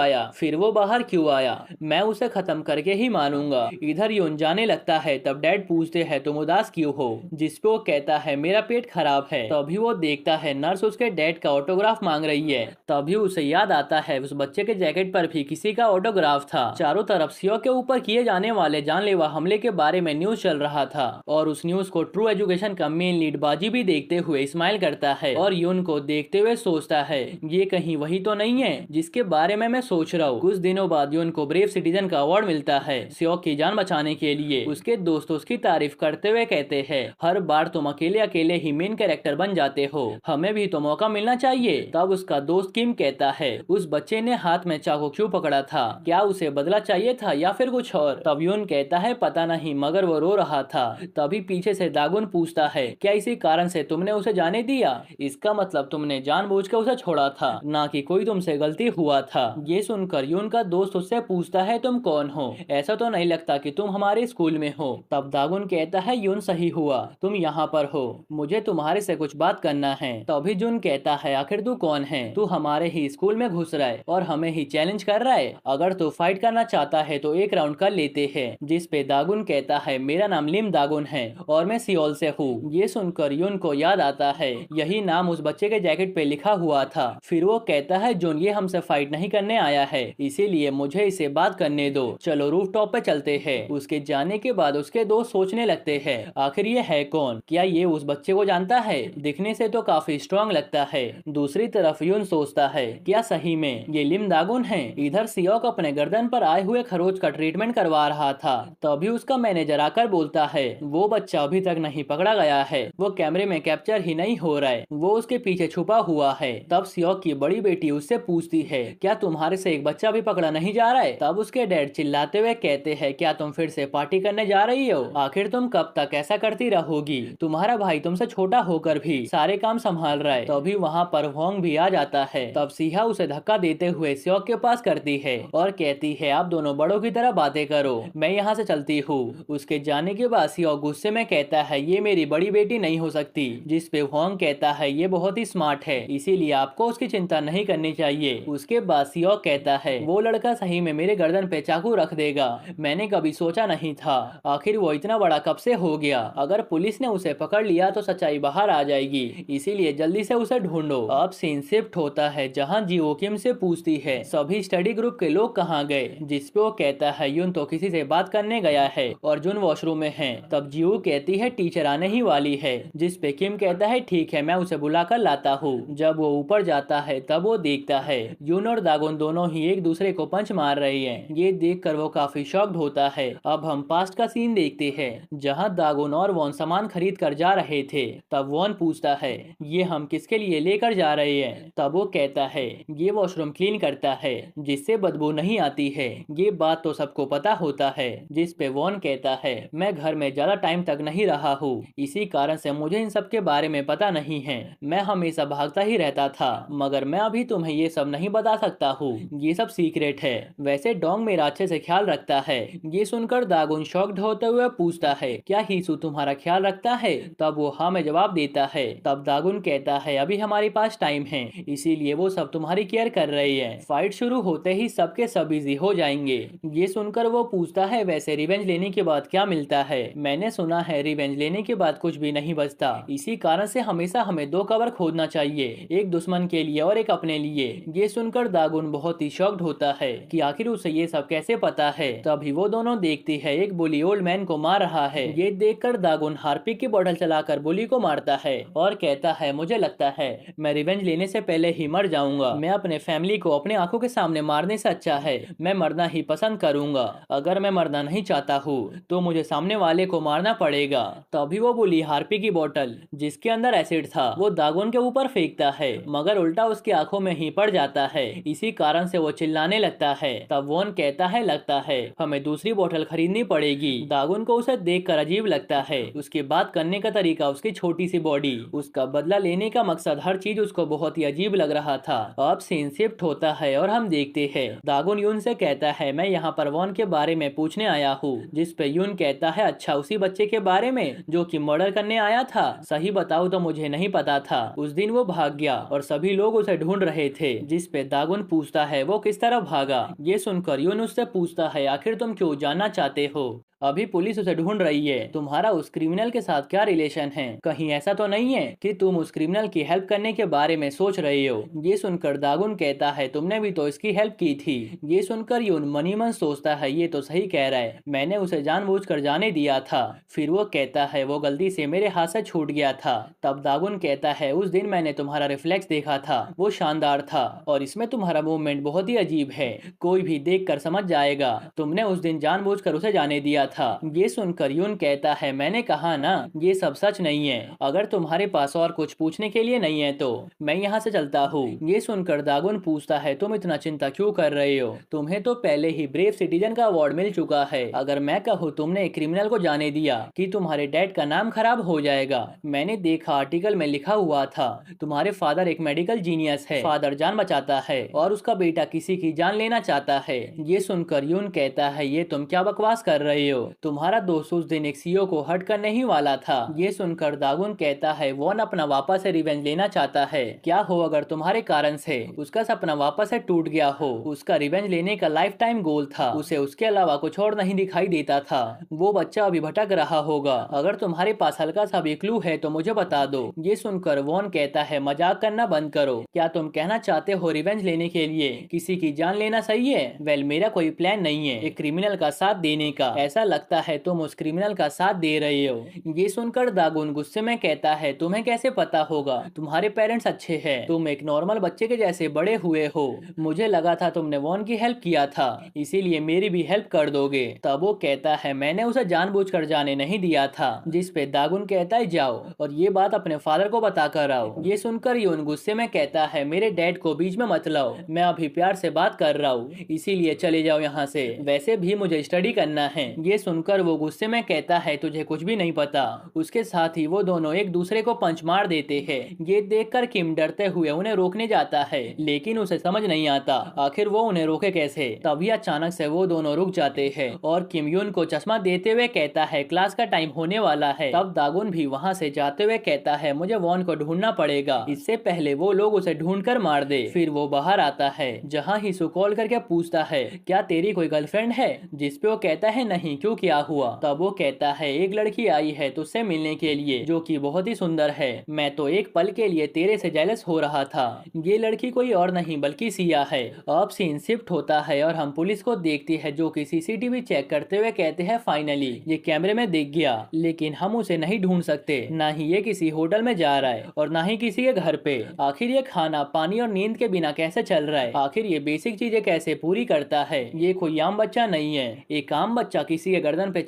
आया? मैं उसे खत्म करके ही मानूंगा। इधर यून जाने लगता है तब डैड पूछते हैं तुम उदास क्यों हो? जिसपे वो कहता है मेरा पेट खराब है। तभी वो देखता है नर्स उसके डैड का ऑटोग्राफ मांग रही है। तभी उसे याद आता है उस बच्चे के जैकेट पर भी किसी का ऑटोग्राफ था। चारों तरफ सियो के ऊपर किए जाने वाले जानलेवा हमले के बारे में न्यूज चल रहा था और उस न्यूज को ट्रू एजुकेशन का मेन लीड बाजी भी देखते हुए स्माइल करता है और यून को देखते हुए सोचता है ये कहीं वही तो नहीं है जिसके बारे में मैं सोच रहा हूँ। कुछ दिनों बाद यून को ब्रेव सिटीजन का अवार्ड मिलता है सियोक की जान बचाने के लिए। उसके दोस्त उसकी तारीफ करते हुए कहते हैं हर बार तुम अकेले अकेले ही मेन कैरेक्टर बन जाते हो, हमें भी तो मौका मिलना चाहिए। तब उसका दोस्त किम कहता है उस बच्चे ने हाथ में चाकू क्यों पकड़ा था, क्या उसे बदला चाहिए था या फिर कुछ और? तब यून कहता है पता नहीं मगर वो रो रहा था। तभी पीछे से दागुन पूछता है क्या इसी कारण से तुमने उसे जाने दिया? इसका मतलब तुमने जानबूझकर उसे छोड़ा था, ना कि कोई तुमसे गलती हुआ था। ये सुनकर यून का दोस्त उससे पूछता है तुम कौन हो, ऐसा तो नहीं लगता कि तुम हमारे स्कूल में हो। तब दागुन कहता है यून सही हुआ तुम यहाँ पर हो, मुझे तुम्हारे से कुछ बात करना है। तभी जुन कहता है आखिर तू कौन है, तू हमारे ही स्कूल में घुस रहा है और हमें ही चैलेंज कर रहा है, अगर तू फाइट करना चाहता है तो एक राउंड कर लेते हैं। जिस पे दागुन कहता है मेरा नाम लिम दागुन है और मैं सियोल से हूँ। ये सुनकर यून को याद आता है यही नाम उस बच्चे के जैकेट पे लिखा हुआ था। फिर वो कहता है जुन ये हमसे फाइट नहीं करने आया है, इसीलिए मुझे इसे बात करने दो, चलो रूफटॉप पे चलते हैं। उसके जाने के बाद उसके दोस्त सोचने लगते हैं आखिर ये है कौन, क्या ये उस बच्चे को जानता है? दिखने से तो काफी स्ट्रॉन्ग लगता है। दूसरी तरफ यून सोचता है क्या सही में ये लिम दागुन है? इधर सियोक अपने गर्दन पर आए हुए खरोच का ट्रीटमेंट करवा रहा था। तभी उसका मैनेजर आकर बोलता है वो बच्चा अभी तक नहीं पकड़ा गया है, वो कैमरे में कैप्चर ही नहीं हो रहा है, वो उसके पीछे छुपा हुआ है। तब सियोक की बड़ी बेटी उससे पूछती है क्या तुम्हारे से एक बच्चा भी पकड़ा नहीं जा रहा है? तब उसके डैड चिल्लाते हुए कहते हैं क्या तुम फिर से पार्टी करने जा रही हो? आखिर तुम कब तक ऐसा करती रहोगी? तुम्हारा भाई तुमसे छोटा होकर भी सारे काम संभाल रहा है। तभी वहाँ पर होंग भी आ जाता है। तब सिहा उसे धक्का देते हुए सियोक के पास करती है और कहती है आप दोनों बड़ों की तरह बातें करो, मैं यहाँ से चलती हूँ। उसके जाने के बाद सियोक गुस्से में कहता है ये मेरी बड़ी बेटी नहीं हो सकती। जिस पे होंग कहता है ये बहुत ही स्मार्ट है, इसीलिए आपको उसकी चिंता नहीं करनी चाहिए। उसके बाद सियोक कहता है वो लड़का सही में मेरे गर्दन पे चाकू रख देगा, मैंने कभी सोचा नहीं था, आखिर वो इतना बड़ा कब से हो गया? अगर पुलिस ने उसे पकड़ लिया तो सच्चाई बाहर आ जाएगी, इसीलिए जल्दी से उसे ढूंढो। अब सीन शिफ्ट होता है जहाँ जियो किम से पूछती है सभी स्टडी ग्रुप के लोग कहाँ गए? जिसपे वो कहता है यून तो किसी से बात करने गया है और जुन वॉशरूम में है। तब जियो कहती है टीचर आने ही वाली है। जिसपे किम कहता है ठीक है मैं उसे बुला कर लाता हूँ। जब वो ऊपर जाता है तब वो देखता है यून और दागुन दोनों ही एक दूसरे को पंच मार रहे हैं। ये देखकर वो काफी शॉक्ड होता है। अब हम पास्ट का सीन देखते हैं जहाँ दागुन और वॉन सामान खरीद कर जा रहे थे। तब वॉन पूछता है ये हम किसके लिए लेकर जा रहे हैं? तब वो कहता है ये वॉशरूम क्लीन करता है जिससे बदबू नहीं आती है, ये बात तो सबको पता होता है। जिस पे वॉन कहता है मैं घर में ज्यादा टाइम तक नहीं रहा हूँ, इसी कारण से मुझे इन सब के बारे में पता नहीं है, मैं हमेशा भागता ही रहता था, मगर मैं अभी तुम्हें ये सब नहीं बता सकता हूँ, ये सब सीक्रेट है। वैसे डोंग मेरा अच्छे से ख्याल रखता है। ये सुनकर दागुन शॉक्ड होते हुए पूछता है क्या हीसू तुम्हारा ख्याल रखता है? तब वो हाँ में जवाब देता है। तब दागुन कहता है अभी हमारे पास टाइम है, इसीलिए वो सब तुम्हारी केयर कर रही है। फाइट शुरू होते ही सबके सब बिजी हो जाएंगे। ये सुनकर वो पूछता है वैसे रिवेंज लेने के बाद क्या मिलता है? मैंने सुना है रिवेंज लेने के बाद कुछ भी नहीं बचता, इसी कारण से हमेशा हमें दो कवर खोदना चाहिए, एक दुश्मन के लिए और एक अपने लिए। ये सुनकर दागुन बहुत ही शॉक्ड होता है कि आखिर उसे ये सब कैसे पता है। तभी वो दोनों देखती है एक बुली ओल्ड मैन को मार रहा है। ये देखकर दागुन हार्पिक की बोतल चलाकर बुली को मारता है और कहता है मुझे लगता है मैं रिवेंज लेने से पहले ही मर जाऊंगा, मैं अपने फैमिली को अपने आंखों के सामने मारने से अच्छा है मैं मरना ही पसंद करूंगा। अगर मैं मरना नहीं चाहता हूँ तो मुझे सामने वाले को मारना पड़ेगा। तभी वो बुली हार्पी की बोतल जिसके अंदर एसिड था वो दागोन के ऊपर फेंकता है, मगर उल्टा उसकी आंखों में ही पड़ जाता है। इसी कारण से वो चिल्लाने लगता है। तब वॉन कहता है लगता है हमें दूसरी बोतल खरीदनी पड़ेगी। दागोन को उसे देखकर अजीब लगता है। उसकी बात करने का तरीका, उसकी छोटी सी बॉडी, उसका बदला लेने का मकसद, हर चीज उसको बहुत ही अजीब लग रहा था। अब सीन शिफ्ट होता है और हम देखते हैं दागोन यून से कहता है मैं यहाँ पर वॉन के बारे में पूछने आया हूँ। जिस पे यून कहता है अच्छा उसी बच्चे के बारे में जो कि मर्डर करने आया था। सही बताऊं तो मुझे नहीं पता था, उस दिन वो भाग गया और सभी लोग उसे ढूंढ रहे थे। जिस पे दागुन पूछता है वो किस तरह भागा। ये सुनकर यून उससे पूछता है आखिर तुम क्यों जानना चाहते हो। अभी पुलिस उसे ढूंढ रही है, तुम्हारा उस क्रिमिनल के साथ क्या रिलेशन है? कहीं ऐसा तो नहीं है कि तुम उस क्रिमिनल की हेल्प करने के बारे में सोच रहे हो। ये सुनकर दागुन कहता है तुमने भी तो इसकी हेल्प की थी। ये सुनकर यून मनी मन सोचता है ये तो सही कह रहा है, मैंने उसे जानबूझकर जाने दिया था। फिर वो कहता है वो गलती से मेरे हाथ से छूट गया था। तब दागुन कहता है उस दिन मैंने तुम्हारा रिफ्लेक्स देखा था, वो शानदार था और इसमें तुम्हारा मूवमेंट बहुत ही अजीब है, कोई भी देख कर समझ जाएगा तुमने उस दिन जानबूझकर उसे जाने दिया था। ये सुनकर यून कहता है मैंने कहा ना ये सब सच नहीं है, अगर तुम्हारे पास और कुछ पूछने के लिए नहीं है तो मैं यहाँ से चलता हूँ। ये सुनकर दागुन पूछता है तुम इतना चिंता क्यों कर रहे हो, तुम्हें तो पहले ही ब्रेव सिटीजन का अवार्ड मिल चुका है। अगर मैं कहूँ तुमने एक क्रिमिनल को जाने दिया कि तुम्हारे डैड का नाम खराब हो जाएगा। मैंने देखा आर्टिकल में लिखा हुआ था तुम्हारे फादर एक मेडिकल जीनियस है, फादर जान बचाता है और उसका बेटा किसी की जान लेना चाहता है। ये सुनकर यून कहता है ये तुम क्या बकवास कर रहे हो, तुम्हारा दोस्त उस दिन एक सीओ को हर्ट करने ही वाला था। ये सुनकर दागुन कहता है वॉन अपना वापस से रिवेंज लेना चाहता है, क्या हो अगर तुम्हारे कारण से उसका सपना वापस से टूट गया हो। उसका रिवेंज लेने का लाइफ टाइम गोल था, उसे उसके अलावा कुछ और नहीं दिखाई देता था। वो बच्चा अभी भटक रहा होगा, अगर तुम्हारे पास हल्का सा भी क्लू है तो मुझे बता दो। ये सुनकर वॉन कहता है मजाक करना बंद करो, क्या तुम कहना चाहते हो रिवेंज लेने के लिए किसी की जान लेना सही है? वेल मेरा कोई प्लान नहीं है एक क्रिमिनल का साथ देने का, ऐसा लगता है तुम उस क्रिमिनल का साथ दे रहे हो। ये सुनकर दागुन गुस्से में कहता है तुम्हें कैसे पता होगा, तुम्हारे पेरेंट्स अच्छे हैं, तुम एक नॉर्मल बच्चे के जैसे बड़े हुए हो, मुझे लगा था तुमने वॉन की हेल्प किया था इसीलिए मेरी भी हेल्प कर दोगे। तब वो कहता है मैंने उसे जानबूझकर जाने नहीं दिया था। जिस पे दागुन कहता है जाओ और ये बात अपने फादर को बता कर आओ। ये सुनकर यून गुस्से में कहता है मेरे डैड को बीच में मत लाओ, मैं अभी प्यार से बात कर रहा हूँ, इसीलिए चले जाओ यहाँ से, वैसे भी मुझे स्टडी करना है। ये सुनकर वो गुस्से में कहता है तुझे कुछ भी नहीं पता। उसके साथ ही वो दोनों एक दूसरे को पंच मार देते हैं। ये देखकर किम डरते हुए उन्हें रोकने जाता है लेकिन उसे समझ नहीं आता आखिर वो उन्हें रोके कैसे। तभी अचानक से वो दोनों रुक जाते हैं और किम यून को चश्मा देते हुए कहता है क्लास का टाइम होने वाला है। तब दागुन भी वहाँ से जाते हुए कहता है मुझे वॉन को ढूंढना पड़ेगा, इससे पहले वो लोग उसे ढूंढ कर मार दे। फिर वो बाहर आता है जहाँ ही सु कॉल करके पूछता है क्या तेरी कोई गर्लफ्रेंड है, जिसपे वो कहता है नहीं, क्यों क्या हुआ। तब वो कहता है एक लड़की आई है तुझसे मिलने के लिए जो कि बहुत ही सुंदर है, मैं तो एक पल के लिए तेरे से जेलस हो रहा था। ये लड़की कोई और नहीं बल्कि सिया है। अब सीन शिफ्ट होता है और हम पुलिस को देखते हैं जो कि सीसीटीवी चेक करते हुए कहते हैं फाइनली ये कैमरे में दिख गया, लेकिन हम उसे नहीं ढूंढ सकते, ना ही ये किसी होटल में जा रहा है और ना ही किसी के घर पे। आखिर ये खाना पानी और नींद के बिना कैसे चल रहा है, आखिर ये बेसिक चीजें कैसे पूरी करता है। ये कोई आम बच्चा नहीं है, एक आम बच्चा किसी के गर्दन पे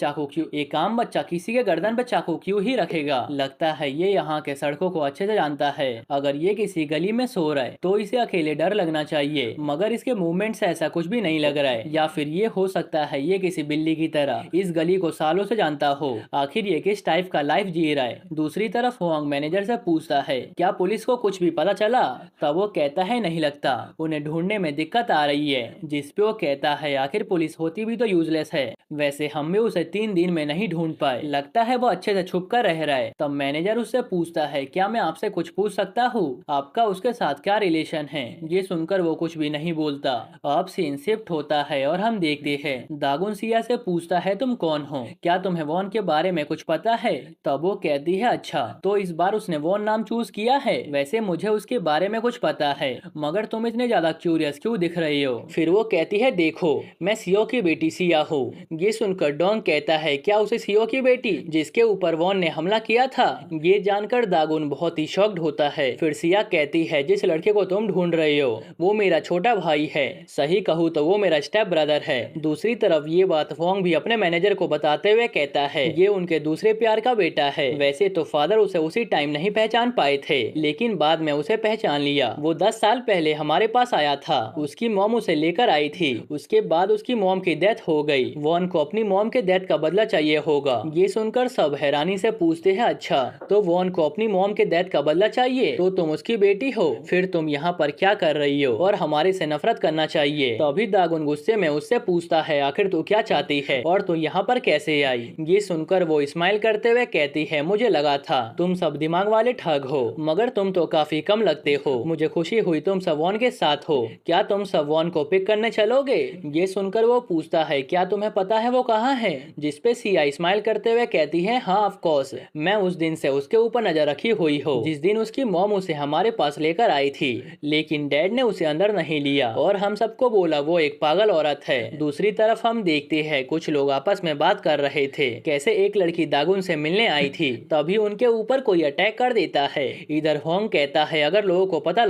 चाकू क्यों ही रखेगा। लगता है ये यहाँ के सड़कों को अच्छे से जानता है, अगर ये किसी गली में सो रहा है तो इसे अकेले डर लगना चाहिए, मगर इसके मूवमेंट से ऐसा कुछ भी नहीं लग रहा है। या फिर ये हो सकता है ये किसी बिल्ली की तरह इस गली को सालों से जानता हो, आखिर ये किस टाइप का लाइफ जी रहा है। दूसरी तरफ होंग मैनेजर से पूछता है क्या पुलिस को कुछ भी पता चला। तब वो कहता है नहीं लगता, उन्हें ढूंढने में दिक्कत आ रही है। जिसपे वो कहता है आखिर पुलिस होती भी तो यूजलेस है, वैसे हम भी उसे 3 दिन में नहीं ढूंढ पाए, लगता है वो अच्छे से छुप कर रह रहा है। तब मैनेजर उससे पूछता है क्या मैं आपसे कुछ पूछ सकता हूँ, आपका उसके साथ क्या रिलेशन है। ये सुनकर वो कुछ भी नहीं बोलता। अब सीन शिफ्ट होता है और हम देखते हैं दागुन सिया से पूछता है तुम कौन हो, क्या तुम्हें वॉन के बारे में कुछ पता है। तब वो कहती है अच्छा तो इस बार उसने वॉन नाम चूज किया है, वैसे मुझे उसके बारे में कुछ पता है, मगर तुम इतने ज्यादा क्यूरियस क्यों दिख रही हो। फिर वो कहती है देखो मैं सीओ की बेटी सिया हूँ। ये सुनकर सुनकर डोंग कहता है क्या उसे सीओ की बेटी जिसके ऊपर वॉन ने हमला किया था? ये जानकर दागुन बहुत ही शॉक्ड होता है। फिर सिया कहती है जिस लड़के को तुम ढूंढ रहे हो वो मेरा छोटा भाई है, सही कहूँ तो वो मेरा स्टेप ब्रदर है। दूसरी तरफ ये बात वॉन्ग भी अपने मैनेजर को बताते हुए कहता है ये उनके दूसरे प्यार का बेटा है। वैसे तो फादर उसे उसी टाइम नहीं पहचान पाए थे, लेकिन बाद में उसे पहचान लिया। वो 10 साल पहले हमारे पास आया था, उसकी मॉम उसे लेकर आई थी। उसके बाद उसकी मॉम की डेथ हो गई। वॉन को अपनी मॉम के डेथ का बदला चाहिए होगा। ये सुनकर सब हैरानी से पूछते हैं अच्छा तो वॉन को अपनी मॉम के डेथ का बदला चाहिए, तो तुम उसकी बेटी हो, फिर तुम यहाँ पर क्या कर रही हो और हमारे से नफरत करना चाहिए। तो अभी दागुन गुस्से में उससे पूछता है आखिर तू क्या चाहती है और तू यहाँ पर कैसे आई? ये सुनकर वो स्माइल करते हुए कहती है मुझे लगा था तुम सब दिमाग वाले ठग हो, मगर तुम तो काफी कम लगते हो। मुझे खुशी हुई तुम सवॉन के साथ हो, क्या तुम सवॉन को पिक करने चलोगे? ये सुनकर वो पूछता है क्या तुम्हें पता है वो कहाँ है? जिसपे सिया स्माइल करते हुए कहती है हाँ ऑफ कोर्स, मैं उस दिन से उसके ऊपर नजर रखी हुई हो जिस दिन उसकी मॉम उसे हमारे पास लेकर आई थी, लेकिन डैड ने उसे अंदर नहीं लिया और हम सबको बोला वो एक पागल औरत है। दूसरी तरफ हम देखते हैं कुछ लोग आपस में बात कर रहे थे कैसे एक लड़की दागुन से मिलने आई थी, तभी उनके ऊपर कोई अटैक कर देता है। इधर होंग कहता है अगर लोगों को पता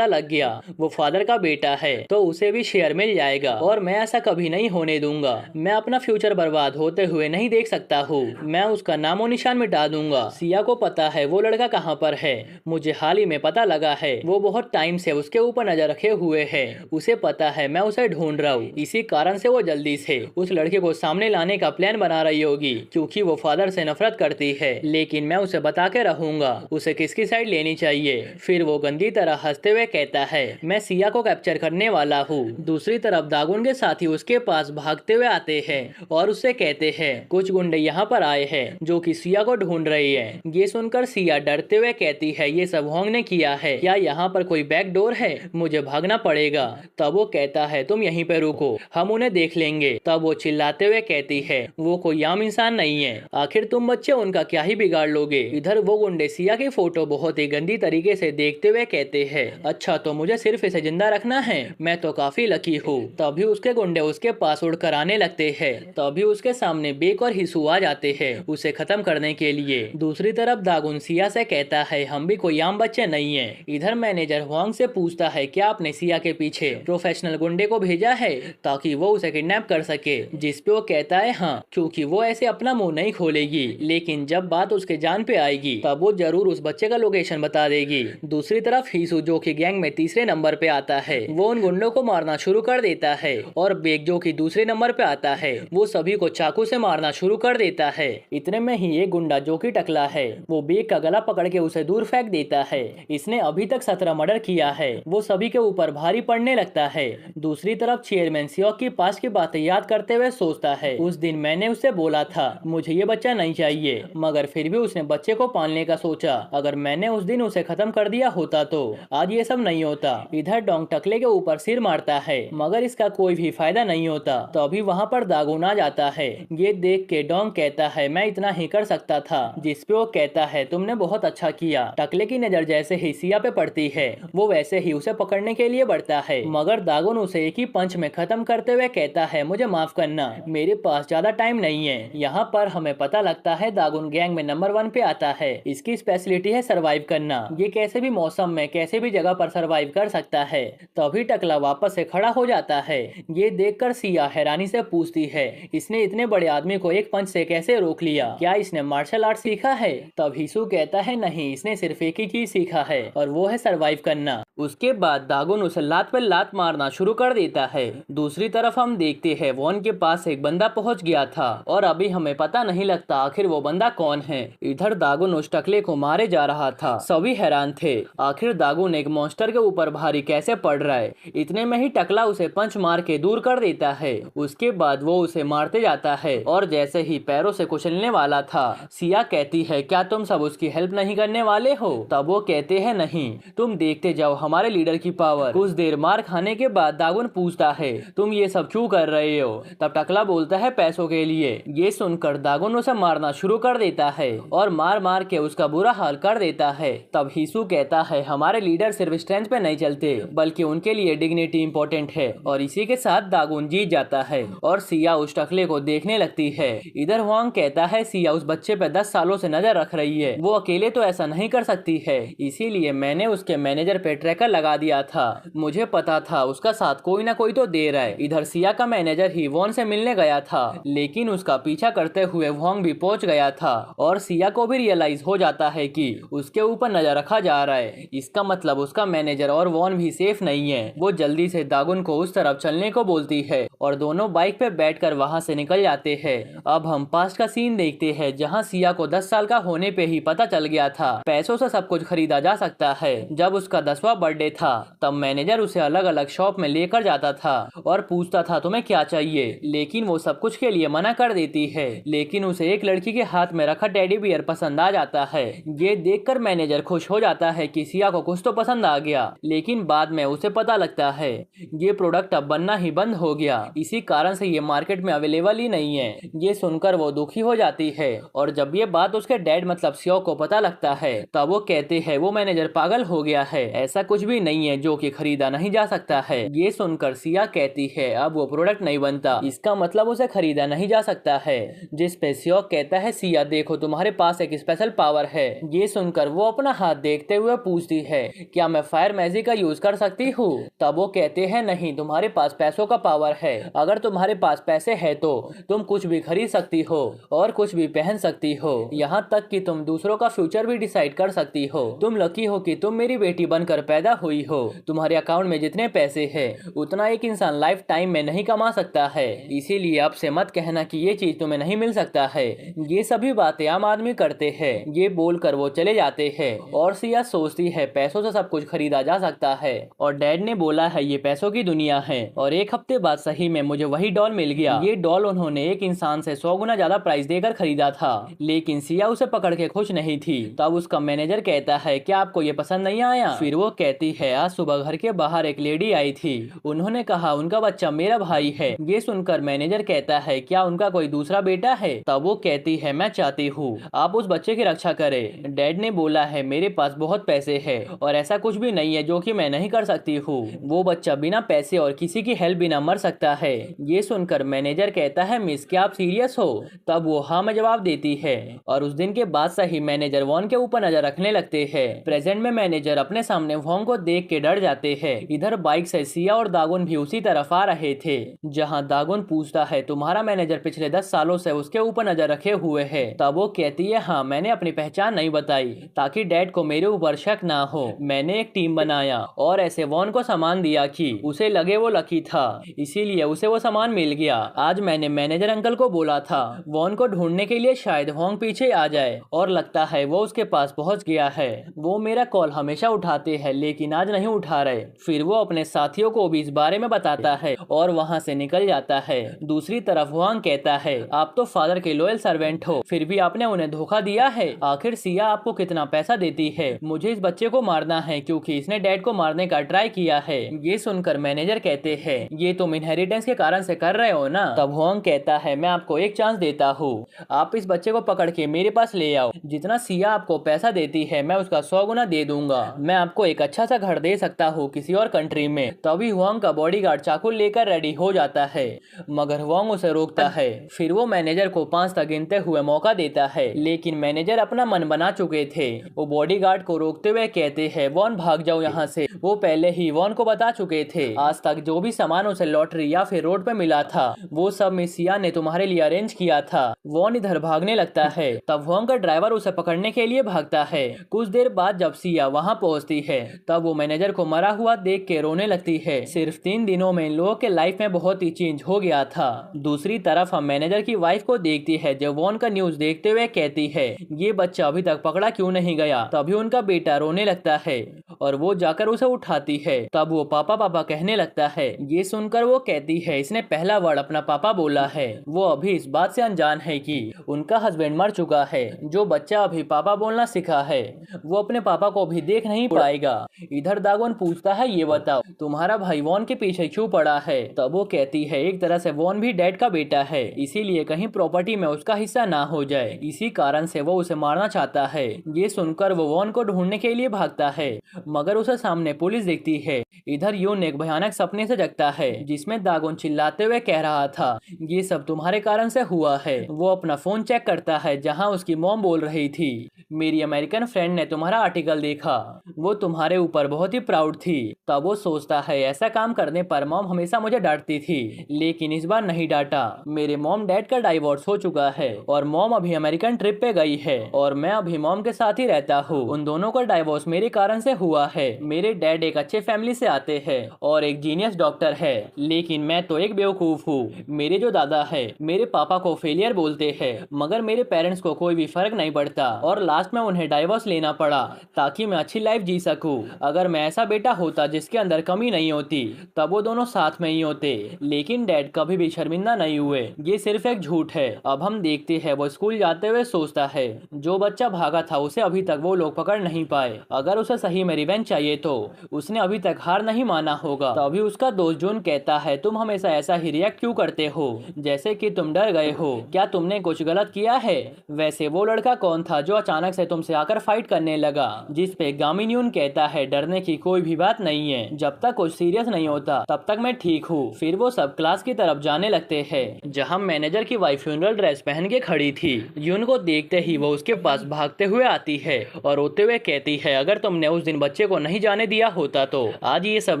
लग गया वो फादर का बेटा है तो उसे भी शेयर मिल जाएगा और मैं ऐसा कभी नहीं होने दूंगा। मैं अपना फ्यूचर बर्बाद होते हुए नहीं देख सकता हूँ, मैं उसका नामो निशान मिटा दूंगा। सिया को पता है वो लड़का कहाँ पर है, मुझे हाल ही में पता लगा है वो बहुत टाइम से उसके ऊपर नजर रखे हुए है। उसे पता है मैं उसे ढूंढ रहा हूँ, इसी कारण से वो जल्दी से उस लड़के को सामने लाने का प्लान बना रही होगी क्योंकि वो फादर से नफरत करती है। लेकिन मैं उसे बता के रहूंगा उसे किसकी साइड लेनी चाहिए। फिर वो गंदी तरह हंसते हुए कहता है मैं सिया को कैप्चर करने वाला हूँ। दूसरी तरफ दागुन के साथी उसके पास भागते हुए आते हैं और उससे कहते हैं कुछ गुंडे यहाँ पर आए हैं जो कि सिया को ढूंढ रहे हैं। ये सुनकर सिया डरते हुए कहती है ये सब होंग ने किया है, क्या यहाँ पर कोई बैक डोर है, मुझे भागना पड़ेगा। तब वो कहता है तुम यहीं पे रुको, हम उन्हें देख लेंगे। तब वो चिल्लाते हुए कहती है वो कोई आम इंसान नहीं है, आखिर तुम बच्चे उनका क्या ही बिगाड़ लोगे। इधर वो गुंडे सिया की फोटो बहुत ही गंदी तरीके से देखते हुए कहते हैं अच्छा तो मुझे सिर्फ इसे जिंदा रखना है, मैं तो काफी लकी हूँ। तभी उसके गुंडे उसके पास उड़कर आने लगते हैं। तभी उसके सामने बेक और हिसू आ जाते हैं उसे खत्म करने के लिए। दूसरी तरफ दागुन सिया से कहता है हम भी कोई आम बच्चे नहीं है। इधर मैनेजर हुआंग से पूछता है क्या आपने सिया के पीछे प्रोफेशनल गुंडे को भेजा है ताकि वो उसे किडनैप कर सके? जिसपे वो कहता है हाँ, क्योंकि वो ऐसे अपना मुंह नहीं खोलेगी, लेकिन जब बात उसके जान पे आएगी तब वो जरूर उस बच्चे का लोकेशन बता देगी। दूसरी तरफ हिसू जो कि गैंग में तीसरे नंबर पे आता है वो उन गुंडों को मारना शुरू कर देता है और बेक जो कि दूसरे नंबर पे आता है वो सभी को चाकू से मारना शुरू कर देता है। इतने में ही एक गुंडा जो कि टकला है वो बेक का गला पकड़ के उसे दूर फेंक देता है। इसने अभी तक 17 मर्डर किया है, वो सभी के ऊपर भारी पड़ने लगता है। दूसरी तरफ चेयरमैन सियोक की पास की बातें याद करते हुए सोचता है उस दिन मैंने उसे बोला था मुझे ये बच्चा नहीं चाहिए, मगर फिर भी उसने बच्चे को पालने का सोचा। अगर मैंने उस दिन उसे खत्म कर दिया होता तो आज ये सब नहीं होता। इधर डोंग टकले के ऊपर सिर मारता है मगर इसका कोई भी फायदा नहीं होता। तो अभी वहाँ पर दागुन आ जाता है। ये देख के डोंग कहता है मैं इतना ही कर सकता था, जिसपे वो कहता है तुमने बहुत अच्छा किया। टकले की नजर जैसे ही सिया पे पड़ती है वो वैसे ही उसे पकड़ने के लिए बढ़ता है, मगर दागुन उसे एक ही पंच में खत्म करते हुए कहता है मुझे माफ करना, मेरे पास ज्यादा टाइम नहीं है। यहाँ पर हमें पता लगता है दागुन गैंग में नंबर 1 पे आता है। इसकी स्पेशलिटी है सरवाइव करना, ये कैसे भी मौसम में कैसे भी जगह पर सरवाइव कर सकता है। तभी टकला वापस से खड़ा हो जाता है। ये देखकर सिया हैरानी से पूछती है इसने इतने बड़े आदमी को एक पंच से कैसे रोक लिया, क्या इसने मार्शल आर्ट सीखा है? तब हिसू कहता है नहीं, इसने सिर्फ एक ही चीज सीखा है और वो है सरवाइव करना। उसके बाद दागुन उसे लात पर लात मारना शुरू कर देता है। दूसरी तरफ हम देखते हैं वॉन के पास एक बंदा पहुंच गया था और अभी हमें पता नहीं लगता आखिर वो बंदा कौन है। इधर दागुन उस टकले को मारे जा रहा था, सभी हैरान थे आखिर दागुन एक मॉन्स्टर के ऊपर भारी कैसे पड़ रहा है। इतने में ही टकला उसे पंच मार के दूर कर देता है। उसके बाद वो उसे मारते जाता है और जैसे ही पैरों से कुचलने वाला था सिया कहती है क्या तुम सब उसकी हेल्प नहीं करने वाले हो? तब वो कहते हैं नहीं, तुम देखते जाओ हमारे लीडर की पावर। कुछ देर मार खाने के बाद दागुन पूछता है तुम ये सब क्यों कर रहे हो? तब टकला बोलता है पैसों के लिए। ये सुनकर दागुन उसे मारना शुरू कर देता है और मार मार के उसका बुरा हाल कर देता है। तब हिसू कहता है हमारे लीडर सिर्फ स्ट्रेंथ पे नहीं चलते बल्कि उनके लिए डिग्निटी इंपॉर्टेंट है। और इसी के साथ दागुन जीत जाता है और सिया उस टकले को देखने लगती है। इधर हुआंग कहता है सिया उस बच्चे पे 10 सालों से नजर रख रही है, वो अकेले तो ऐसा नहीं कर सकती है, इसीलिए मैंने उसके मैनेजर पे ट्रैकर लगा दिया था। मुझे पता था उसका साथ कोई ना कोई तो दे रहा है। इधर सिया का मैनेजर ही वॉन से मिलने गया था, लेकिन उसका पीछा करते हुए हुआंग भी पहुंच गया था और सिया को भी रियलाइज हो जाता है कि उसके ऊपर नजर रखा जा रहा है। इसका मतलब उसका मैनेजर और वॉन भी सेफ नहीं है। वो जल्दी से दागुन को उस तरफ चलने को बोलती है और दोनों बाइक पे बैठकर वहां से निकल जाते हैं। अब हम पास्ट का सीन देखते हैं जहां सिया को 10 साल का होने पे ही पता चल गया था पैसों से सब कुछ खरीदा जा सकता है। जब उसका 10वां बर्थडे था तब मैनेजर उसे अलग अलग शॉप में लेकर जाता था और पूछता था तुम्हें क्या चाहिए, लेकिन वो सब कुछ के लिए मना कर देती है। लेकिन उसे एक लड़की के हाथ में रखा टेडी बियर पसंद आ जाता है। ये देखकर मैनेजर खुश हो जाता है कि सिया को कुछ तो पसंद आ गया, लेकिन बाद में उसे पता लगता है ये प्रोडक्ट अब बनना ही बंद हो गया, इसी कारण से ये मार्केट में अवेलेबल ही नहीं है। ये सुनकर वो दुखी हो जाती है और जब ये बात उसके डैड मतलब सियो को पता लगता है तब वो कहते हैं वो मैनेजर पागल हो गया है, ऐसा कुछ भी नहीं है जो कि खरीदा नहीं जा सकता है। ये सुनकर सिया कहती है अब वो प्रोडक्ट नहीं बनता, इसका मतलब उसे खरीदा नहीं जा सकता है। जिस पे सियो कहता है सिया देखो तुम्हारे पास एक स्पेशल पावर है। ये सुनकर वो अपना हाथ देखते हुए पूछती है क्या मैं फायर मैजिक का यूज कर सकती हूँ? तब वो कहते हैं नहीं, तुम्हारे पास पैसों का पावर है, अगर तुम्हारे पास पैसे है तो तुम कुछ भी खरीद सकती हो और कुछ भी पहन सकती हो, यहाँ तक कि तुम दूसरों का फ्यूचर भी डिसाइड कर सकती हो। तुम लकी हो कि तुम मेरी बेटी बनकर पैदा हुई हो। तुम्हारे अकाउंट में जितने पैसे हैं उतना एक इंसान लाइफ टाइम में नहीं कमा सकता है, इसीलिए अब से मत कहना कि ये चीज तुम्हें नहीं मिल सकता है। ये सभी बातें आम आदमी करते हैं। ये बोलकर वो चले जाते हैं और सिया सोचती है पैसों से सब कुछ खरीदा जा सकता है और डैड ने बोला है ये पैसों की दुनिया है। और एक हफ्ते बाद सही में मुझे वही डॉल मिल गया। ये डॉल उन्होंने एक इंसान से 100 गुना ज्यादा प्राइस देकर खरीदा था, लेकिन सिया उसे पकड़ के खुश नहीं थी। तब उसका मैनेजर कहता है क्या आपको ये पसंद नहीं आया? फिर वो कहती है आज सुबह घर के बाहर एक लेडी आई थी, उन्होंने कहा उनका बच्चा मेरा भाई है। ये सुनकर मैनेजर कहता है क्या उनका कोई दूसरा बेटा है? तब वो कहती है मैं चाहती हूँ आप उस बच्चे की रक्षा करें। डैड ने बोला है मेरे पास बहुत पैसे है और ऐसा कुछ भी नहीं है जो कि मैं नहीं कर सकती हूँ। वो बच्चा बिना पैसे और किसी की हेल्प बिना मर सकता है। ये सुनकर मैनेजर कहता है मिस क्या आप सीरियस हो? तब वो हाँ में जवाब देती है और उस दिन के बाद से ही मैनेजर वॉन के ऊपर नजर रखने लगते हैं। प्रेजेंट में मैनेजर अपने सामने वॉन को देख के डर जाते हैं। इधर बाइक से सिया और दागुन भी उसी तरफ आ रहे थे जहाँ दागुन पूछता है तुम्हारा मैनेजर पिछले 10 सालों से उसके ऊपर नजर रखे हुए है? तब वो कहती है हाँ मैंने अपनी पहचान नहीं बताई ताकि डैड को मेरे ऊपर शक ना हो। मैंने एक टीम बनाया और ऐसे वॉन को सामान दिया कि उसे लगे वो लकी था, इसीलिए उसे वो सामान मिल गया। आज मैंने मैनेजर अंकल को बोला था वॉन को ढूंढने के लिए शायद होंग पीछे आ जाए और लगता है वो उसके पास पहुंच गया है। वो मेरा कॉल हमेशा उठाते हैं लेकिन आज नहीं उठा रहे। फिर वो अपने साथियों को भी इस बारे में बताता है और वहां से निकल जाता है। दूसरी तरफ होंग कहता है आप तो फादर के लॉयल सर्वेंट हो, फिर भी आपने उन्हें धोखा दिया है। आखिर सिया आपको कितना पैसा देती है? मुझे इस बच्चे को मारना है क्योंकि इसने डैड को मारने का ट्राई किया है। ये सुनकर मैनेजर कहते हैं ये तुम इनहेरिटेंस के कारण से कर रहे हो ना? तब होंग कहता है मैं आपको एक चांस देता हूँ, आप इस बच्चे को पकड़ के मेरे पास ले आओ। जितना सिया आपको पैसा देती है मैं उसका 100 गुना दे दूंगा। मैं आपको एक अच्छा सा घर दे सकता हूँ किसी और कंट्री में। तभी होंग का बॉडीगार्ड चाकू लेकर रेडी हो जाता है मगर होंग उसे रोकता है। फिर वो मैनेजर को 5 तक गिनते हुए मौका देता है, लेकिन मैनेजर अपना मन बना चुके थे। वो बॉडीगार्ड को रोकते हुए कहते हैं वॉन भाग जाओ यहाँ से। वो पहले ही वॉन को बता चुके थे आज तक जो भी सामान उसे लॉटरी या फिर रोड पे मिला था वो सब मिस सिया ने तुम्हारे लिए अरेंज किया था। वॉन इधर भागने लगता है तब वॉन का ड्राइवर उसे पकड़ने के लिए भागता है। कुछ देर बाद जब सिया वहाँ पहुँचती है तब वो मैनेजर को मरा हुआ देख के रोने लगती है। सिर्फ 3 दिनों में इन लोगों के लाइफ में बहुत ही चेंज हो गया था। दूसरी तरफ हम मैनेजर की वाइफ को देखती है जो वॉन का न्यूज देखते हुए कहती है ये बच्चा अभी तक पकड़ा क्यों नहीं गया? तभी उनका बेटा रोने लगता है और वो जाकर उसे उठाती है। तब वो पापा पापा कहने लगता है। ये सुनकर वो कहती है इसने पहला वर्ड अपना पापा बोला है। वो अभी इस बात से अनजान है कि उनका हस्बैंड मर चुका है। जो बच्चा अभी पापा बोलना सीखा है वो अपने पापा को भी देख नहीं पाएगा। इधर दागोन पूछता है ये बताओ तुम्हारा भाई वॉन के पीछे क्यों पड़ा है। तब वो कहती है एक तरह से वॉन भी डैड का बेटा है, इसीलिए कहीं प्रॉपर्टी में उसका हिस्सा ना हो जाए, इसी कारण से वो उसे मारना चाहता है। ये सुनकर वो वॉन को ढूंढने के लिए भागता है मगर उसे सामने पुलिस दिखती है। इधर यून एक भयानक सपने से जगता है जिसमें दागोन चिल्लाते हुए कह रहा था ये सब तुम्हारे कारण से हुआ है। वो अपना फोन चेक करता है जहां उसकी मॉम बोल रही थी मेरी अमेरिकन फ्रेंड ने तुम्हारा आर्टिकल देखा, वो तुम्हारे ऊपर बहुत ही प्राउड थी। तब वो सोचता है ऐसा काम करने पर मॉम हमेशा मुझे डांटती थी लेकिन इस बार नहीं डांटा। मेरे मॉम डैड का डाइवोर्स हो चुका है और मॉम अभी अमेरिकन ट्रिप पे गई है और मैं अभी मॉम के साथ ही रहता हूँ। उन दोनों का डाइवोर्स मेरे कारण से हुआ है। मेरे डैड एक अच्छे फैमिली से आते हैं और एक जीनियस डॉक्टर है लेकिन मैं तो एक बेवकूफ हूँ। मेरे जो दादा है मेरे पापा को फेलियर बोलते हैं मगर मेरे पेरेंट्स को कोई भी फर्क नहीं पड़ता और लास्ट में उन्हें डाइवोर्स लेना पड़ा ताकि मैं अच्छी लाइफ जी सकूं। अगर मैं ऐसा बेटा होता जिसके अंदर कमी नहीं होती तब वो दोनों साथ में ही होते, लेकिन डैड कभी भी शर्मिंदा नहीं हुए। ये सिर्फ एक झूठ है। अब हम देखते हैं वो स्कूल जाते हुए सोचता है जो बच्चा भागा था उसे अभी तक वो लोग पकड़ नहीं पाए। अगर उसे सही में रिवेंज चाहिए तो उसने अभी तक हार नहीं माना होगा। तभी उसका दोस्त जून कहता है तुम हमेशा ऐसा ही रिएक्ट क्यों करते हो जैसे कि तुम डर गए हो, क्या तुमने कुछ गलत किया है। वैसे वो लड़का कौन था जो अचानक से तुमसे आकर फाइट करने लगा। जिस पे गामिन यून कहता है डरने की कोई भी बात नहीं है, जब तक कुछ सीरियस नहीं होता तब तक मैं ठीक हूँ। फिर वो सब क्लास की तरफ जाने लगते हैं जहाँ मैनेजर की वाइफ फ्यूनरल ड्रेस पहन के खड़ी थी। यून को देखते ही वो उसके पास भागते हुए आती है और रोते हुए कहती है अगर तुमने उस दिन बच्चे को नहीं जाने दिया होता तो आज ये सब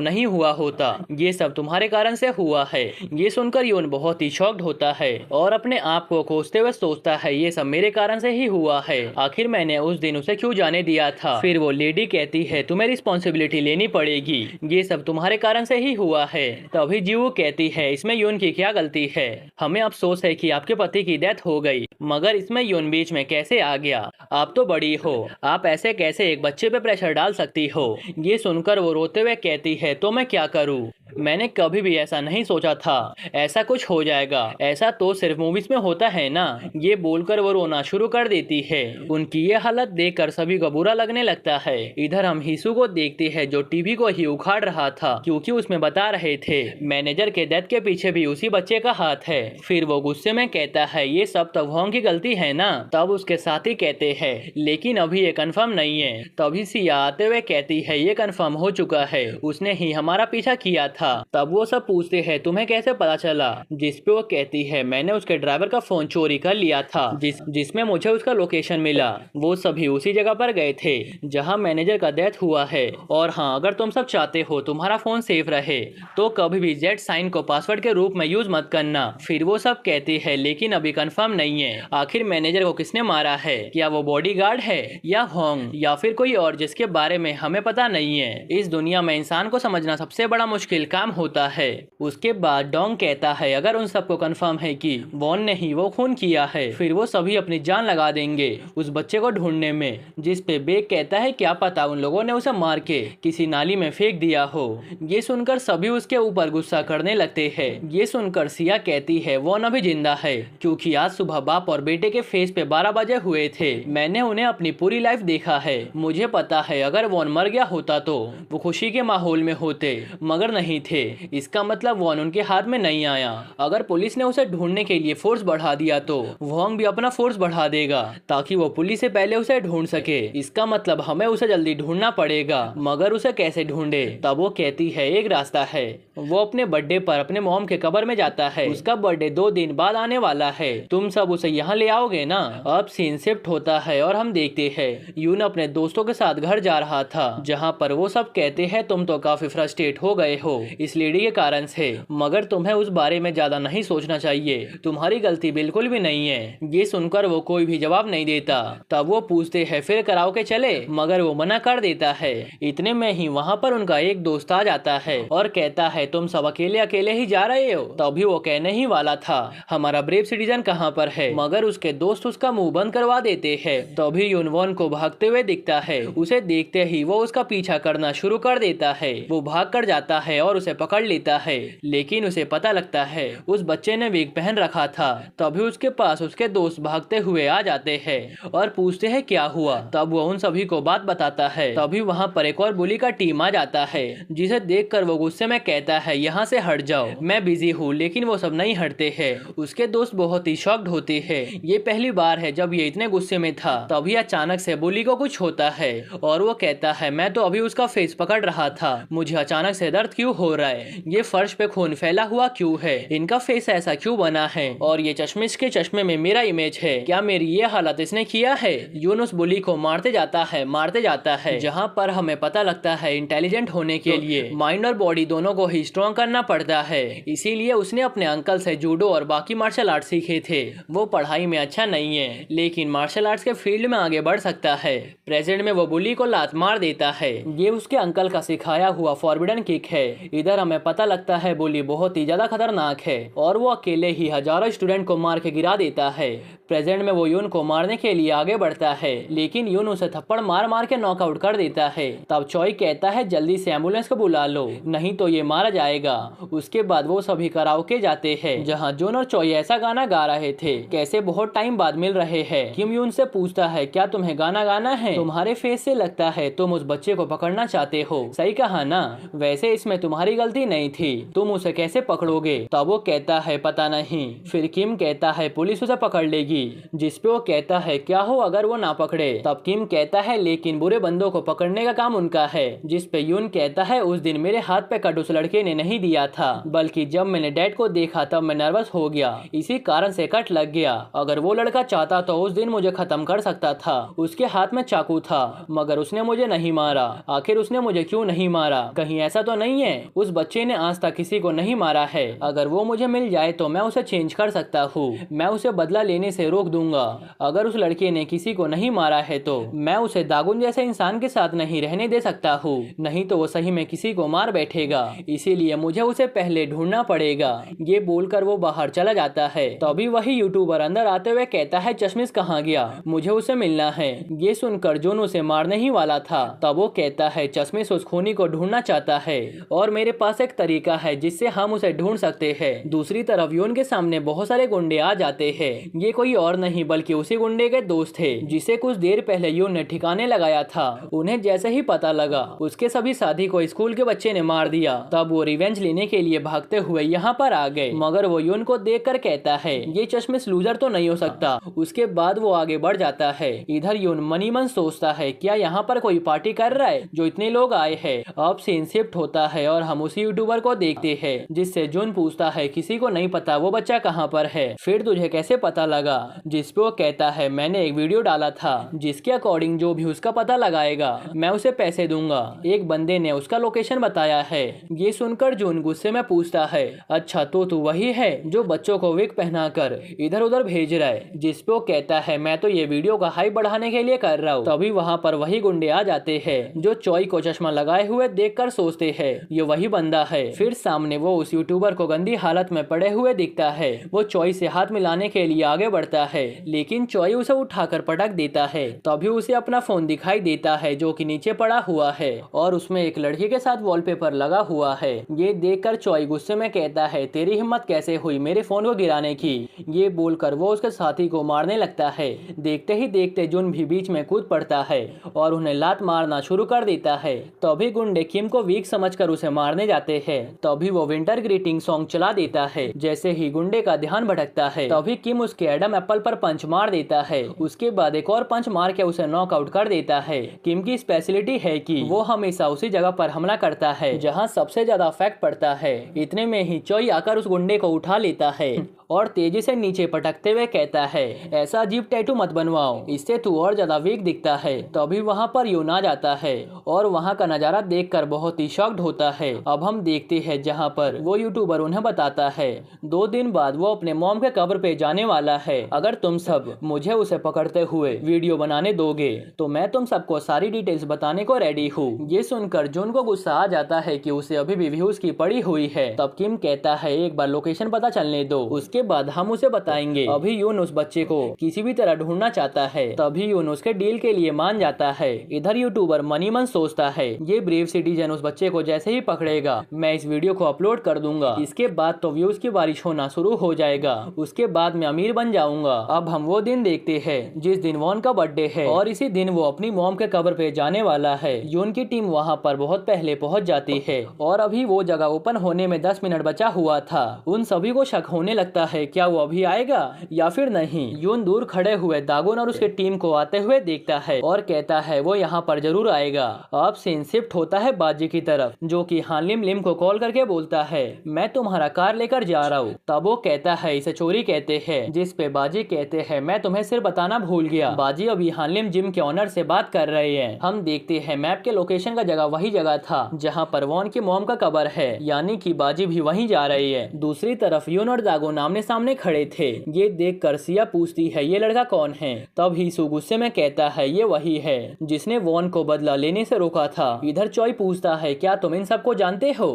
नहीं हुआ होता, ये सब तुम्हारे कारण से हुआ है। ये सुनकर यून बहुत ही शॉक्ड होता है और अपने आप को कोसते हुए सोचता है ये सब मेरे कारण से ही हुआ है, आखिर मैंने उस दिन उसे क्यों जाने दिया था। फिर वो लेडी कहती है तुम्हें रिस्पॉन्सिबिलिटी लेनी पड़ेगी, ये सब तुम्हारे कारण से ही हुआ है। तभी जीवू कहती है इसमें यून की क्या गलती है, हमें अफसोस है कि आपके पति की डेथ हो गई मगर इसमें यून बीच में कैसे आ गया। आप तो बड़ी हो, आप ऐसे कैसे एक बच्चे पे प्रेशर डाल सकती हो। ये सुनकर वो रोते हुए कहती है तो मैं क्या करूँ, मैंने कभी भी ऐसा नहीं सोचा था ऐसा कुछ हो जाएगा, ऐसा तो सिर्फ मूवीज में होता है ना। ये बोलकर वो रोना शुरू कर देती है। उनकी ये हालत देखकर सभी को बुरा लगने लगता है। इधर हम हिसू को देखते हैं जो टीवी को ही उखाड़ रहा था क्योंकि उसमें बता रहे थे मैनेजर के डेथ के पीछे भी उसी बच्चे का हाथ है। फिर वो गुस्से में कहता है ये सब तो वॉन्ग की गलती है ना। तब उसके साथी कहते हैं लेकिन अभी ये कंफर्म नहीं है। तभी सिया आते हुए कहती है ये कंफर्म हो चुका है, उसने ही हमारा पीछा किया था। तब वो सब पूछते हैं तुम्हें कैसे पता चला, जिसपे वो कहती है मैंने उसके ड्राइवर का फोन चोरी कर लिया था जिसमें मुझे उसका लोकेशन मिला। वो सभी उसी जगह पर गए थे जहां मैनेजर का डेथ हुआ है। और हाँ अगर तुम सब चाहते हो तुम्हारा फोन सेफ रहे तो कभी भी जेड साइन को पासवर्ड के रूप में यूज मत करना। फिर वो सब कहते हैं लेकिन अभी कंफर्म नहीं है आखिर मैनेजर को किसने मारा है, क्या वो बॉडीगार्ड है या होंग या फिर कोई और जिसके बारे में हमें पता नहीं है। इस दुनिया में इंसान को समझना सबसे बड़ा मुश्किल काम होता है। उसके बाद डोंग कहता है अगर उन सबको कंफर्म है कि वॉन ने ही वो खून किया है फिर वो सभी अपनी जान लगा देंगे उस बच्चे को ढूंढने में। जिस पे बेक कहता है क्या पता उन लोगों ने उसे मार के किसी नाली में फेंक दिया हो। ये सुनकर सभी उसके ऊपर गुस्सा करने लगते हैं। ये सुनकर सिया कहती है वॉन अभी जिंदा है क्योंकि आज सुबह बाप और बेटे के फेस पे 12 बजे हुए थे। मैंने उन्हें अपनी पूरी लाइफ देखा है, मुझे पता है अगर वॉन मर गया होता तो वो खुशी के माहौल में होते मगर नहीं थे। इसका मतलब वॉन उनके हाथ में नहीं आया। अगर पुलिस ने उसे ढूंढने के लिए फोर्स बढ़ा दिया तो वॉन्ग भी अपना फोर्स बढ़ा देगा ताकि वो पुलिस से पहले उसे ढूंढ सके। इसका मतलब हमें उसे जल्दी ढूंढना पड़ेगा मगर उसे कैसे ढूंढे। तब वो कहती है एक रास्ता है। वो अपने बर्थडे पर अपने मॉम के कब्र में जाता है, उसका बर्थडे 2 दिन बाद आने वाला है, तुम सब उसे यहाँ ले आओगे ना। अब सीन शिफ्ट होता है और हम देखते हैं यून अपने दोस्तों के साथ घर जा रहा था जहाँ पर वो सब कहते हैं तुम तो काफी फ्रस्ट्रेट हो गए हो इस लेडी के कारण से, मगर तुम्हें उस बारे में ज्यादा नहीं सोचना चाहिए, तुम्हारी गलती बिल्कुल भी नहीं है। ये सुनकर वो कोई भी जवाब नहीं देता। तब वो पूछते हैं फिर कराओके चले, मगर वो मना कर देता है। इतने में ही वहाँ पर उनका एक दोस्त आ जाता है और कहता है तुम सब अकेले अकेले ही जा रहे हो। तभी वो कहने ही वाला था हमारा ब्रेव सिटीजन कहाँ पर है, मगर उसके दोस्त उसका मुंह बंद करवा देते हैं। तभी यूनवॉन को भागते हुए दिखता है। उसे देखते ही वो उसका पीछा करना शुरू कर देता है। वो भाग कर जाता है और उसे पकड़ लेता है, लेकिन उसे पता लगता है उस बच्चे ने विग पहन रखा था। तभी उसके पास उसके दोस्त भागते हुए आ जाते हैं और पूछते हैं क्या हुआ। तब वो उन सभी को बात बताता है। तभी वहाँ पर एक और बुली का टीम आ जाता है, जिसे देखकर वो गुस्से में कहता है यहाँ से हट जाओ, मैं बिजी हूँ। लेकिन वो सब नहीं हटते हैं। उसके दोस्त बहुत ही शॉक्ड होते हैं। ये पहली बार है जब ये इतने गुस्से में था। तभी अचानक से बुली को कुछ होता है और वो कहता है मैं तो अभी उसका फेस पकड़ रहा था, मुझे अचानक से दर्द क्यों हो रहा है, ये फर्श पे खून फैला हुआ क्यों है, इनका फेस ऐसा क्यों बना है, और ये चश्मिश के चश्मे में मेरा इमेज है, क्या मेरी ये हालत इसने किया है। यून उस बुली को मारते जाता है जहाँ पर हमें पता लगता है इंटेलिजेंट होने के लिए माइंड और बॉडी दोनों को ही स्ट्रॉन्ग करना पड़ता है। इसीलिए उसने अपने अंकल से जूडो और बाकी मार्शल आर्ट सीखे थे। वो पढ़ाई में अच्छा नहीं है, लेकिन मार्शल आर्ट्स के फील्ड में आगे बढ़ सकता है। प्रेजेंट में वो बुली को लात मार देता है। ये उसके अंकल का सिखाया हुआ फॉरबिडन किक है। इधर हमें पता लगता है बुली बहुत ही ज्यादा खतरनाक है और वो अकेले ही हजारों स्टूडेंट को मार के गिरा देता है। प्रेजेंट में वो यून को मारने के लिए आगे बढ़ता है, लेकिन यून उसे थप्पड़ मार मार के नॉकआउट कर देता है। तब चॉय कहता है जल्दी से एम्बुलेंस को बुला लो, नहीं तो ये मारा जाएगा। उसके बाद वो सभी कराओके जाते हैं, जहाँ जून और चॉय ऐसा गाना गा रहे थे कैसे बहुत टाइम बाद मिल रहे हैं। किम यून से पूछता है क्या तुम्हें गाना गाना है, तुम्हारे फेस से लगता है तुम उस बच्चे को पकड़ना चाहते हो। सही कहा ना, वैसे इसमें तुम्हारी गलती नहीं थी, तुम उसे कैसे पकड़ोगे। तब वो कहता है पता नहीं। फिर किम कहता है पुलिस उसे पकड़ लेगी, जिसपे वो कहता है क्या हो अगर वो ना पकड़े। तब किम कहता है लेकिन बुरे बंदों को पकड़ने का काम उनका है, जिसपे यून कहता है उस दिन मेरे हाथ पे कट उस लड़के ने नहीं दिया था, बल्कि जब मैंने डैड को देखा तब मैं नर्वस हो गया, इसी कारण से कट लग गया। अगर वो लड़का चाहता तो उस दिन मुझे खत्म कर सकता था। उसके हाथ में चाकू था, मगर उसने मुझे नहीं मारा। आखिर उसने मुझे क्यों नहीं मारा, कहीं ऐसा तो नहीं है उस बच्चे ने आज तक किसी को नहीं मारा है। अगर वो मुझे मिल जाए तो मैं उसे चेंज कर सकता हूँ, मैं उसे बदला लेने से रोक दूंगा। अगर उस लड़के ने किसी को नहीं मारा है तो मैं उसे दागुन जैसे इंसान के साथ नहीं रहने दे सकता हूँ, नहीं तो वो सही में किसी को मार बैठेगा। इसीलिए मुझे उसे पहले ढूंढना पड़ेगा। ये बोलकर वो बाहर चला जाता है। तभी वही यूट्यूबर अंदर आते हुए कहता है चश्मिश कहाँ गया, मुझे उसे मिलना है। ये सुनकर जोन उसे मारने ही वाला था। तब वो कहता है चश्मिश उस खूनी को ढूंढना चाहता है और मेरे पास एक तरीका है जिससे हम उसे ढूंढ सकते हैं। दूसरी तरफ यून के सामने बहुत सारे गुंडे आ जाते हैं। ये कोई और नहीं बल्कि उसी गुंडे के दोस्त थे जिसे कुछ देर पहले यून ने ठिकाने लगाया था। उन्हें जैसे ही पता लगा उसके सभी साथी को स्कूल के बच्चे ने मार दिया, तब वो रिवेंज लेने के लिए भागते हुए यहाँ पर आ गए। मगर वो यून को देखकर कहता है ये चश्मिश लूजर तो नहीं हो सकता। उसके बाद वो आगे बढ़ जाता है। इधर यून मनी मन सोचता है क्या यहाँ पर कोई पार्टी कर रहा है जो इतने लोग आए हैं। अब सीन शिफ्ट होता है और हम उसी यूट्यूबर को देखते हैं, जिससे जून पूछता है किसी को नहीं पता वो बच्चा कहाँ पर है, फिर तुझे कैसे पता लगा। जिसपे वो कहता है मैंने एक वीडियो डाला था जिसके अकॉर्डिंग जो भी उसका पता लगाएगा मैं उसे पैसे दूंगा। एक बंदे ने उसका लोकेशन बताया है। ये सुनकर जून गुस्से में पूछता है अच्छा तो तू वही है जो बच्चों को विग पहनाकर इधर उधर भेज रहा है। जिसपे वो कहता है मैं तो ये वीडियो का हाइप बढ़ाने के लिए कर रहा हूँ। तभी वहाँ पर वही गुंडे आ जाते हैं जो चॉय को चश्मा लगाए हुए देखकर सोचते हैं ये वही बंदा है। फिर सामने वो उस यूट्यूबर को गंदी हालत में पड़े हुए दिखता है। वो चॉय से हाथ मिलाने के लिए आगे बढ़ता है, लेकिन चॉय उसे उठाकर पटक देता है। तभी उसे अपना फोन दिखाई देता है जो कि नीचे पड़ा हुआ है और उसमें एक लड़के के साथ वॉलपेपर लगा हुआ है। ये देखकर चॉय गुस्से में कहता है तेरी हिम्मत कैसे हुई मेरे फोन को गिराने की। ये बोलकर वो उसके साथी को मारने लगता है। देखते ही देखते जुन भी बीच में कूद पड़ता है और उन्हें लात मारना शुरू कर देता है। तभी गुंडे किम को वीक समझकर उसे मारने जाते हैं। तभी वो विंटर ग्रीटिंग सॉन्ग चला देता है। जैसे ही गुंडे का ध्यान भटकता है तभी किम उसके एडम एप्पल पर पंच मार देता है। उसके बाद एक और पंच मार के उसे नॉकआउट कर देता है। किम की स्पेशलिटी है कि वो हमेशा उसी जगह पर हमला करता है जहां सबसे ज्यादा इफेक्ट पड़ता है। इतने में ही चॉय आकर उस गुंडे को उठा लेता है और तेजी से नीचे पटकते हुए कहता है ऐसा अजीब टैटू मत बनवाओ, इससे तू और ज्यादा वीक दिखता है। तभी वहाँ पर यून आ जाता है और वहाँ का नजारा देखकर बहुत ही शॉक्ड होता है। अब हम देखते हैं जहाँ पर वो यूट्यूबर उन्हें बताता है 2 दिन बाद वो अपने मॉम के कब्र पे जाने वाला है। अगर तुम सब मुझे उसे पकड़ते हुए वीडियो बनाने दोगे तो मैं तुम सबको सारी डिटेल्स बताने को रेडी हूँ। ये सुनकर जून को गुस्सा आ जाता है कि उसे अभी भी व्यूज की पड़ी हुई है। तब किम कहता है एक बार लोकेशन पता चलने दो, उसके बाद हम उसे बताएंगे। अभी यून उस बच्चे को किसी भी तरह ढूंढना चाहता है। तभी यून उसके डील के लिए मान जाता है। इधर यूट्यूबर मनीमन सोचता है ये ब्रेव सिटीजन उस बच्चे को जैसे ही पकड़ेगा मैं इस वीडियो को अपलोड कर दूंगा। इसके बाद तो व्यूज की बारिश होना शुरू हो जाएगा। उसके बाद मैं अमीर बन जाऊंगा। अब हम वो दिन देखते हैं जिस दिन वॉन का बर्थडे है और इसी दिन वो अपनी मॉम के कब्र पे जाने वाला है। यून की टीम वहाँ पर बहुत पहले पहुँच जाती है और अभी वो जगह ओपन होने में 10 मिनट बचा हुआ था। उन सभी को शक होने लगता है क्या वो अभी आएगा या फिर नहीं। यून दूर खड़े हुए दागोन और उसके टीम को आते हुए देखता है और कहता है वो यहाँ पर जरूर आएगा। अब सीन शिफ्ट होता है बाजी की तरफ, जो कि हान लिम लिम को कॉल करके बोलता है मैं तुम्हारा कार लेकर जा रहा हूँ। तब वो कहता है इसे चोरी कहते हैं, जिस पे बाजी कहते हैं मैं तुम्हें सिर्फ बताना भूल गया। बाजी अभी हान लिम जिम के ऑनर से बात कर रहे हैं। हम देखते हैं मैप के लोकेशन का जगह वही जगह था जहाँ पर वॉन की मॉम का कब्र है, यानी कि बाजी भी वहीं जा रही है। दूसरी तरफ यून और दागोन आमने सामने खड़े थे। ये देख कर सिया पूछती है ये लड़का कौन है। तब हीसू गुस्से में कहता है ये वही है जिसने वॉन को बदला लेने से रोका था। इधर चॉय पूछता है क्या तुम इन सबको जानते हो।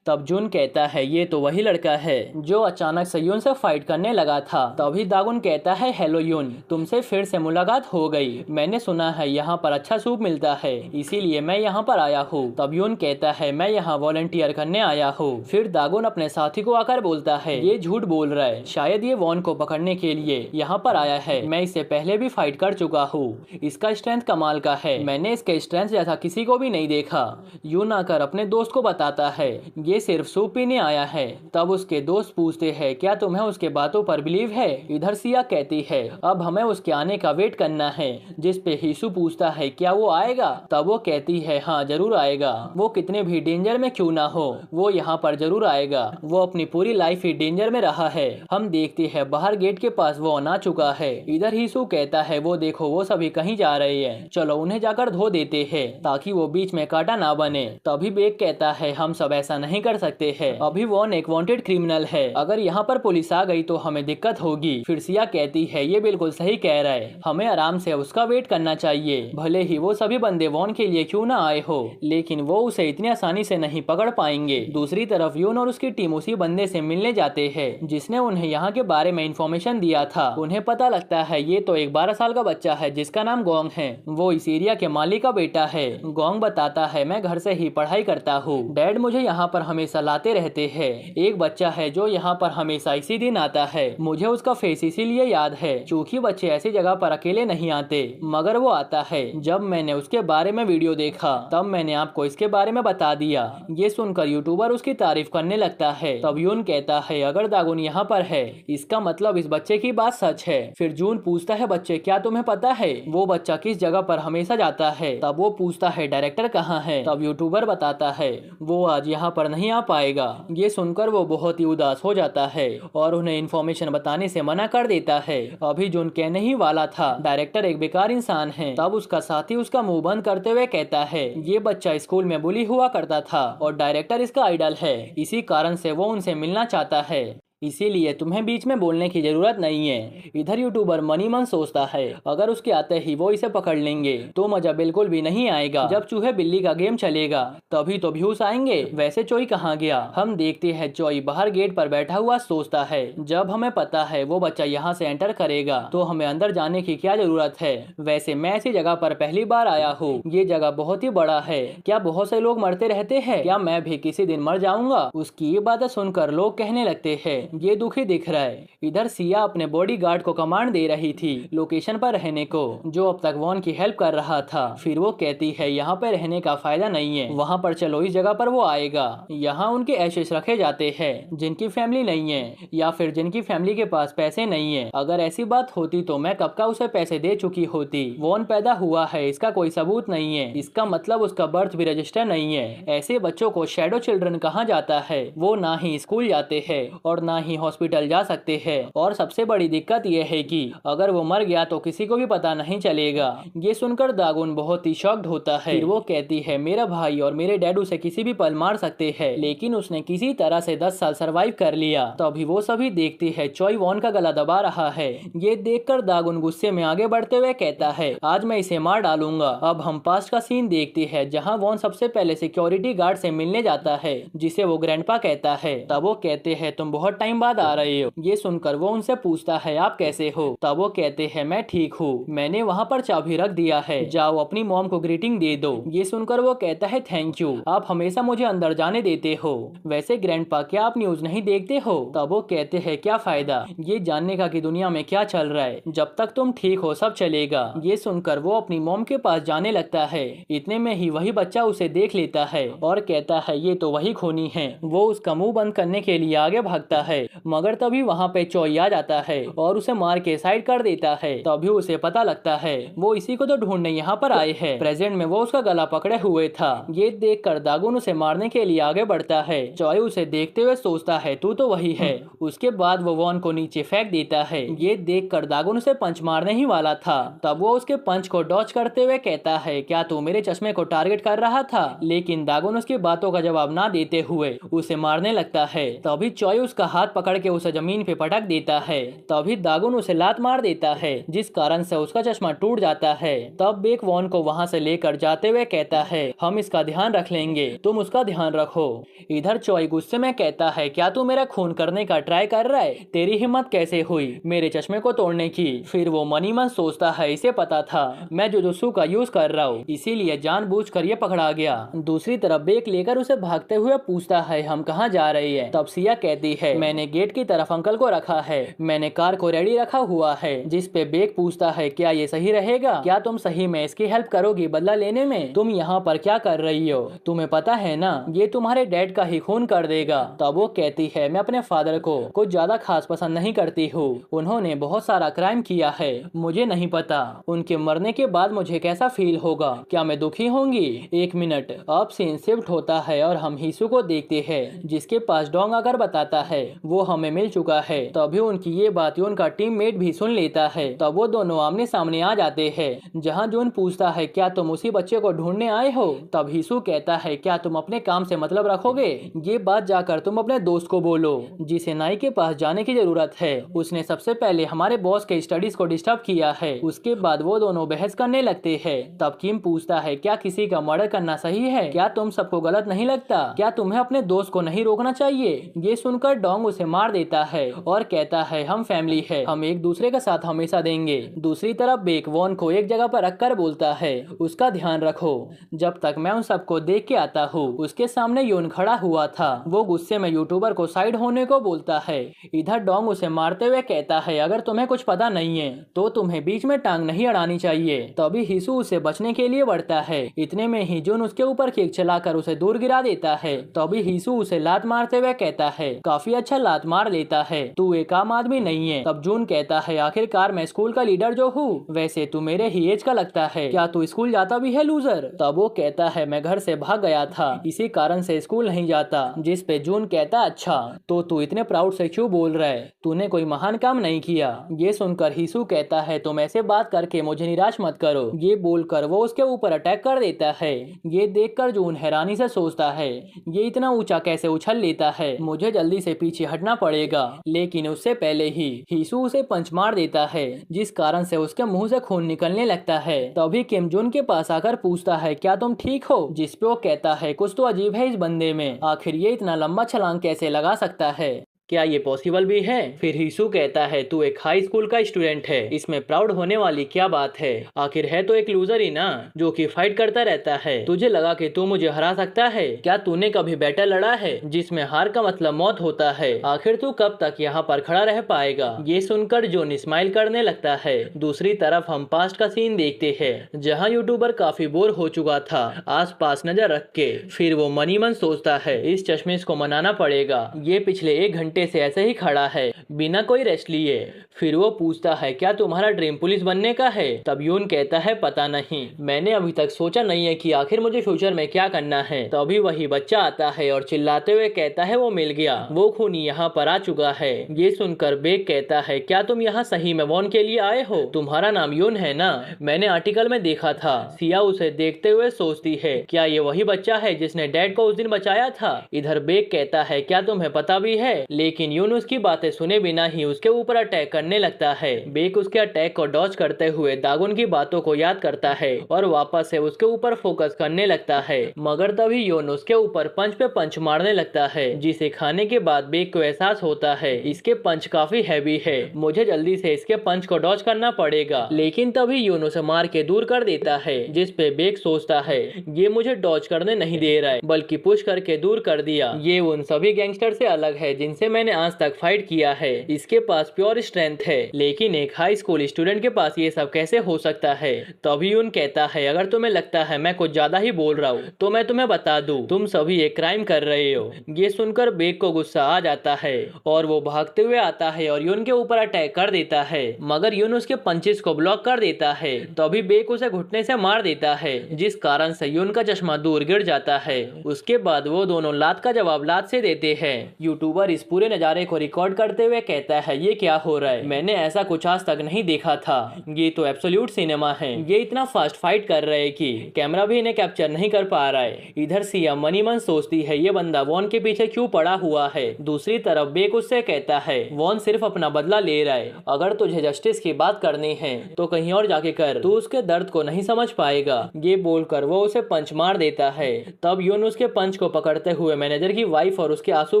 तब जुन कहता है ये तो वही लड़का है जो अचानक से यून से फाइट करने लगा था। तभी दागुन कहता है हेलो यून, तुमसे फिर से मुलाकात हो गई। मैंने सुना है यहाँ पर अच्छा सूप मिलता है इसीलिए मैं यहाँ पर आया हूँ। तब यून कहता है मैं यहाँ वॉलंटियर करने आया हूँ। फिर दागुन अपने साथी को आकर बोलता है ये झूठ बोल रहा है, शायद ये वॉन को पकड़ने के लिए यहाँ पर आया है। मैं इससे पहले भी फाइट कर चुका हूँ, इसका स्ट्रेंथ कमाल का है, मैंने इसके स्ट्रेंथ जैसा किसी को भी नहीं देखा। यून आकर अपने दोस्त को बताता है ये सिर्फ सूप पीने आया है। तब उसके दोस्त पूछते हैं क्या तुम्हें उसके बातों पर बिलीव है। इधर सिया कहती है अब हमें उसके आने का वेट करना है, जिस पे हीसू पूछता है क्या वो आएगा। तब वो कहती है हाँ जरूर आएगा, वो कितने भी डेंजर में क्यों ना हो वो यहाँ पर जरूर आएगा। वो अपनी पूरी लाइफ ही डेंजर में रहा है। हम देखते हैं बाहर गेट के पास वो आ चुका है। इधर हीसू कहता है वो देखो वो सभी कहीं जा रहे हैं, चलो उन्हें जाकर धो देते हैं ताकि वो बीच में कांटा ना बने। तभी बेक कहता है हम सब ऐसा नहीं कर सकते हैं, अभी वॉन एक वांटेड क्रिमिनल है, अगर यहाँ पर पुलिस आ गई तो हमें दिक्कत होगी। फिर सिया कहती है ये बिल्कुल सही कह रहा है, हमें आराम से उसका वेट करना चाहिए, भले ही वो सभी बंदे वॉन के लिए क्यों ना आए हो, लेकिन वो उसे इतनी आसानी से नहीं पकड़ पाएंगे। दूसरी तरफ यून और उसकी टीम उसी बंदे से मिलने जाते हैं जिसने उन्हें यहाँ के बारे में इंफॉर्मेशन दिया था। उन्हें पता लगता है ये तो एक 12 साल का बच्चा है जिसका नाम गोंग है, वो इस एरिया के मालिक का बेटा है। गोंग बताता है मैं घर से ही पढ़ाई करता हूँ, डैड मुझे यहाँ पर हमेशा लाते रहते हैं। एक बच्चा है जो यहाँ पर हमेशा इसी दिन आता है, मुझे उसका फेस इसीलिए याद है क्योंकि बच्चे ऐसी जगह पर अकेले नहीं आते, मगर वो आता है। जब मैंने उसके बारे में वीडियो देखा तब मैंने आपको इसके बारे में बता दिया। ये सुनकर यूट्यूबर उसकी तारीफ करने लगता है। तब यून कहता है अगर दागुन यहाँ पर है इसका मतलब इस बच्चे की बात सच है। फिर जून पूछता है बच्चे क्या तुम्हें पता है वो बच्चा किस जगह पर हमेशा जाता है। तब वो पूछता है डायरेक्टर कहाँ है। तब यूट्यूबर बताता है वो आज यहाँ पर नहीं आ पाएगा। ये सुनकर वो बहुत ही उदास हो जाता है और उन्हें इन्फॉर्मेशन बताने से मना कर देता है। अभी जून कहने ही वाला था डायरेक्टर एक बेकार इंसान है। तब उसका साथी उसका मुंह बंद करते हुए कहता है ये बच्चा स्कूल में बुली हुआ करता था और डायरेक्टर इसका आइडल है, इसी कारण से वो उनसे मिलना चाहता है, इसीलिए तुम्हें बीच में बोलने की जरूरत नहीं है। इधर यूट्यूबर मनी मन सोचता है अगर उसके आते ही वो इसे पकड़ लेंगे तो मजा बिल्कुल भी नहीं आएगा। जब चूहे बिल्ली का गेम चलेगा तभी तो व्यूज आएंगे। वैसे चोई कहाँ गया। हम देखते हैं चोई बाहर गेट पर बैठा हुआ सोचता है जब हमें पता है वो बच्चा यहाँ से एंटर करेगा तो हमें अंदर जाने की क्या जरूरत है। वैसे मैं ऐसी जगह पर पहली बार आया हूँ, ये जगह बहुत ही बड़ा है, क्या बहुत से लोग मरते रहते हैं, क्या मैं भी किसी दिन मर जाऊंगा। उसकी ये बातें सुनकर लोग कहने लगते हैं ये दुखी दिख रहा है। इधर सिया अपने बॉडीगार्ड को कमांड दे रही थी लोकेशन पर रहने को, जो अब तक वॉन की हेल्प कर रहा था। फिर वो कहती है यहाँ पे रहने का फायदा नहीं है, वहाँ पर चलो इस जगह पर वो आएगा। यहाँ उनके एशेस रखे जाते हैं जिनकी फैमिली नहीं है या फिर जिनकी फैमिली के पास पैसे नहीं है। अगर ऐसी बात होती तो मैं कब का उसे पैसे दे चुकी होती। वॉन पैदा हुआ है इसका कोई सबूत नहीं है, इसका मतलब उसका बर्थ भी रजिस्टर नहीं है। ऐसे बच्चों को शैडो चिल्ड्रन कहा जाता है। वो ना ही स्कूल जाते हैं और ना ही हॉस्पिटल जा सकते हैं। और सबसे बड़ी दिक्कत यह है कि अगर वो मर गया तो किसी को भी पता नहीं चलेगा। ये सुनकर दागुन बहुत ही शॉक्ड होता है। फिर वो कहती है मेरा भाई और मेरे डैड उसे किसी भी पल मार सकते हैं, लेकिन उसने किसी तरह से 10 साल सरवाइव कर लिया। तभी वो सभी देखती है चॉय वॉन का गला दबा रहा है। ये देखकर दागुन गुस्से में आगे बढ़ते हुए कहता है आज मैं इसे मार डालूंगा। अब हम पास्ट का सीन देखते हैं जहां वॉन सबसे पहले सिक्योरिटी गार्ड से मिलने जाता है, जिसे वो ग्रैंडपा कहता है। तब वो कहते हैं तुम बहुत टाइम बाद आ रहे हो। ये सुनकर वो उनसे पूछता है आप कैसे हो। तब वो कहते हैं मैं ठीक हूँ, मैंने वहाँ पर चाबी रख दिया है, जाओ अपनी मॉम को ग्रीटिंग दे दो। ये सुनकर वो कहता है थैंक यू, आप हमेशा मुझे अंदर जाने देते हो। वैसे ग्रैंडपा क्या आप न्यूज नहीं देखते हो। तब वो कहते हैं क्या फायदा ये जानने का कि दुनिया में क्या चल रहा है, जब तक तुम ठीक हो सब चलेगा। ये सुनकर वो अपनी मॉम के पास जाने लगता है। इतने में ही वही बच्चा उसे देख लेता है और कहता है ये तो वही खूनी है। वो उसका मुंह बंद करने के लिए आगे भागता है, मगर तभी वहाँ पे चॉय आ जाता है और उसे मार के साइड कर देता है। तभी उसे पता लगता है वो इसी को तो ढूंढने यहाँ पर आए हैं। प्रेजेंट में वो उसका गला पकड़े हुए था। ये देखकर दागुन उसे मारने के लिए आगे बढ़ता है। चॉय उसे देखते हुए सोचता है तू तो वही है। उसके बाद वो वॉन को नीचे फेंक देता है। ये देखकर दागुन उसे पंच मारने ही वाला था। तब वो उसके पंच को डॉच करते हुए कहता है क्या तू मेरे चश्मे को टारगेट कर रहा था। लेकिन दागुन उसकी बातों का जवाब ना देते हुए उसे मारने लगता है। तभी चॉय उसका हाथ पकड़ के उसे जमीन पे पटक देता है। तभी दागुन उसे लात मार देता है, जिस कारण से उसका चश्मा टूट जाता है। तब बेक वॉन को वहाँ से लेकर जाते हुए कहता है हम इसका ध्यान रख लेंगे, तुम उसका ध्यान रखो। इधर चॉय गुस्से में कहता है क्या तू मेरा खून करने का ट्राई कर रहा है, तेरी हिम्मत कैसे हुई मेरे चश्मे को तोड़ने की। फिर वो मनी मन सोचता है इसे पता था मैं जुजुत्सु का यूज कर रहा हूँ, इसीलिए जानबूझकर ये पकड़ा गया। दूसरी तरफ बेक लेकर उसे भागते हुए पूछता है हम कहाँ जा रहे हैं। तब सिया कहती है मैंने गेट की तरफ अंकल को रखा है, मैंने कार को रेडी रखा हुआ है। जिस पे बेक पूछता है क्या ये सही रहेगा, क्या तुम सही में इसकी हेल्प करोगी बदला लेने में, तुम यहाँ पर क्या कर रही हो, तुम्हें पता है ना ये तुम्हारे डैड का ही खून कर देगा। तब वो कहती है मैं अपने फादर को कुछ ज्यादा खास पसंद नहीं करती हूँ, उन्होंने बहुत सारा क्राइम किया है, मुझे नहीं पता उनके मरने के बाद मुझे कैसा फील होगा, क्या मैं दुखी होंगी। एक मिनट। अब सीन शिफ्ट होता है और हम हीसू को देखते हैं जिसके पास डोंग आकर बताता है वो हमें मिल चुका है। तभी उनकी ये बात उनका टीममेट भी सुन लेता है। तब वो दोनों आमने सामने आ जाते हैं जहाँ जून पूछता है क्या तुम उसी बच्चे को ढूंढने आए हो। तब हीसू कहता है क्या तुम अपने काम से मतलब रखोगे, ये बात जाकर तुम अपने दोस्त को बोलो जिसे नाई के पास जाने की जरूरत है, उसने सबसे पहले हमारे बॉस के स्टडीज को डिस्टर्ब किया है। उसके बाद वो दोनों बहस करने लगते हैं। तब किम पूछता है क्या किसी का मर्डर करना सही है, क्या तुम सबको गलत नहीं लगता, क्या तुम्हें अपने दोस्त को नहीं रोकना चाहिए। ये सुनकर डोंग उसे मार देता है और कहता है हम फैमिली है, हम एक दूसरे के साथ हमेशा देंगे। दूसरी तरफ बेक वॉन को एक जगह पर रखकर बोलता है उसका ध्यान रखो जब तक मैं उन सबको देख के आता हूँ। उसके सामने यून खड़ा हुआ था। वो गुस्से में यूट्यूबर को साइड होने को बोलता है। इधर डोंग उसे मारते हुए कहता है अगर तुम्हें कुछ पता नहीं है तो तुम्हें बीच में टांग नहीं अड़ानी चाहिए। तभी हिसू उसे बचने के लिए बढ़ता है। इतने में ही जून उसके ऊपर किक चलाकर उसे दूर गिरा देता है। तभी हिसू उसे लात मारते हुए कहता है काफी अच्छा लात मार लेता है, तू एक आम आदमी नहीं है। तब जून कहता है आखिरकार मैं स्कूल का लीडर जो हूँ, वैसे तू मेरे ही एज का लगता है, क्या तू स्कूल जाता भी है लूजर। तब वो कहता है मैं घर से भाग गया था, इसी कारण से स्कूल नहीं जाता। जिस पे जून कहता अच्छा तो तू इतने प्राउड से क्यों बोल रहा है, तूने कोई महान काम नहीं किया। ये सुनकर हिसू कहता है तुम ऐसे बात करके मुझे निराश मत करो। ये बोलकर वो उसके ऊपर अटैक कर देता है। ये देखकर जून हैरानी से सोचता है ये इतना ऊंचा कैसे उछल लेता है, मुझे जल्दी से पीछे हटना पड़ेगा। लेकिन उससे पहले ही हिसू उसे पंच मार देता है, जिस कारण से उसके मुंह से खून निकलने लगता है। तभी किम जून के पास आकर पूछता है क्या तुम ठीक हो, जिस पे वो कहता है कुछ तो अजीब है इस बंदे में, आखिर ये इतना लंबा छलांग कैसे लगा सकता है, क्या ये पॉसिबल भी है। फिर हिसू कहता है तू एक हाई स्कूल का स्टूडेंट है, इसमें प्राउड होने वाली क्या बात है, आखिर है तो एक लूजर ही ना जो कि फाइट करता रहता है, तुझे लगा कि तू मुझे हरा सकता है, क्या तूने कभी बैटल लड़ा है जिसमें हार का मतलब मौत होता है, आखिर तू कब तक यहाँ पर खड़ा रह पाएगा। ये सुनकर जोन स्माइल करने लगता है। दूसरी तरफ हम पास्ट का सीन देखते हैं जहाँ यूट्यूबर काफी बोर हो चुका था, आस पास नजर रख के। फिर वो मनी मन सोचता है इस चश्मे को मनाना पड़ेगा, ये पिछले 1 घंटे घंटे से ऐसे ही खड़ा है बिना कोई रेस्ट लिए। फिर वो पूछता है क्या तुम्हारा ड्रीम पुलिस बनने का है? तब यून कहता है पता नहीं, मैंने अभी तक सोचा नहीं है कि आखिर मुझे फ्यूचर में क्या करना है। तभी वही बच्चा आता है और चिल्लाते हुए कहता है वो मिल गया, वो खूनी यहाँ पर आ चुका है। ये सुनकर बेक कहता है क्या तुम यहाँ सही में वॉन के लिए आए हो? तुम्हारा नाम यून है ना? मैंने आर्टिकल में देखा था। सिया उसे देखते हुए सोचती है क्या ये वही बच्चा है जिसने डैड को उस दिन बचाया था? इधर बेक कहता है क्या तुम्हें पता भी है? लेकिन यून उसकी बातें सुने बिना ही उसके ऊपर अटैक करने लगता है। बेक उसके अटैक को डॉज करते हुए दागुन की बातों को याद करता है और वापस से उसके ऊपर फोकस करने लगता है, मगर तभी यून उसके ऊपर पंच पे पंच मारने लगता है, जिसे खाने के बाद बेक को एहसास होता है इसके पंच काफी हैवी है, मुझे जल्दी से इसके पंच को डॉज करना पड़ेगा। लेकिन तभी यून उसे मार के दूर कर देता है, जिस पे बेक सोचता है ये मुझे डॉज करने नहीं दे रहा है बल्कि पुश करके दूर कर दिया। ये उन सभी गैंगस्टर से अलग है जिनसे मैंने आज तक फाइट किया है। इसके पास प्योर स्ट्रेंथ है, लेकिन एक हाई स्कूल स्टूडेंट के पास ये सब कैसे हो सकता है? तभी यून कहता है अगर तुम्हें लगता है मैं कुछ ज्यादा ही बोल रहा हूँ तो मैं तुम्हें बता दूं, तुम सभी एक क्राइम कर रहे हो। ये सुनकर बेक को गुस्सा आ जाता है और वो भागते हुए आता है और यून के ऊपर अटैक कर देता है, मगर यून उसके पंचेस को ब्लॉक कर देता है। तभी बेक उसे घुटने से मार देता है, जिस कारण से यून का चश्मा दूर गिर जाता है। उसके बाद वो दोनों लात का जवाब लात से देते हैं। यूट्यूबर इस पूरे नजारे को रिकॉर्ड करते हुए कहता है ये क्या हो रहा है, मैंने ऐसा कुछ आज तक नहीं देखा था, ये तो एब्सोल्यूट सिनेमा है। ये इतना फास्ट फाइट कर रहे हैं कि कैमरा भी इन्हें कैप्चर नहीं कर पा रहा है। इधर सिया मनी मन सोचती है ये बंदा वॉन के पीछे क्यों पड़ा हुआ है। दूसरी तरफ बेक उससे कहता है वॉन सिर्फ अपना बदला ले रहा है, अगर तुझे जस्टिस की बात करनी है तो कहीं और जाके कर, तू उसके दर्द को नहीं समझ पाएगा। ये बोलकर वो उसे पंच मार देता है। तब यून उसके पंच को पकड़ते हुए मैनेजर की वाइफ और उसके आंसू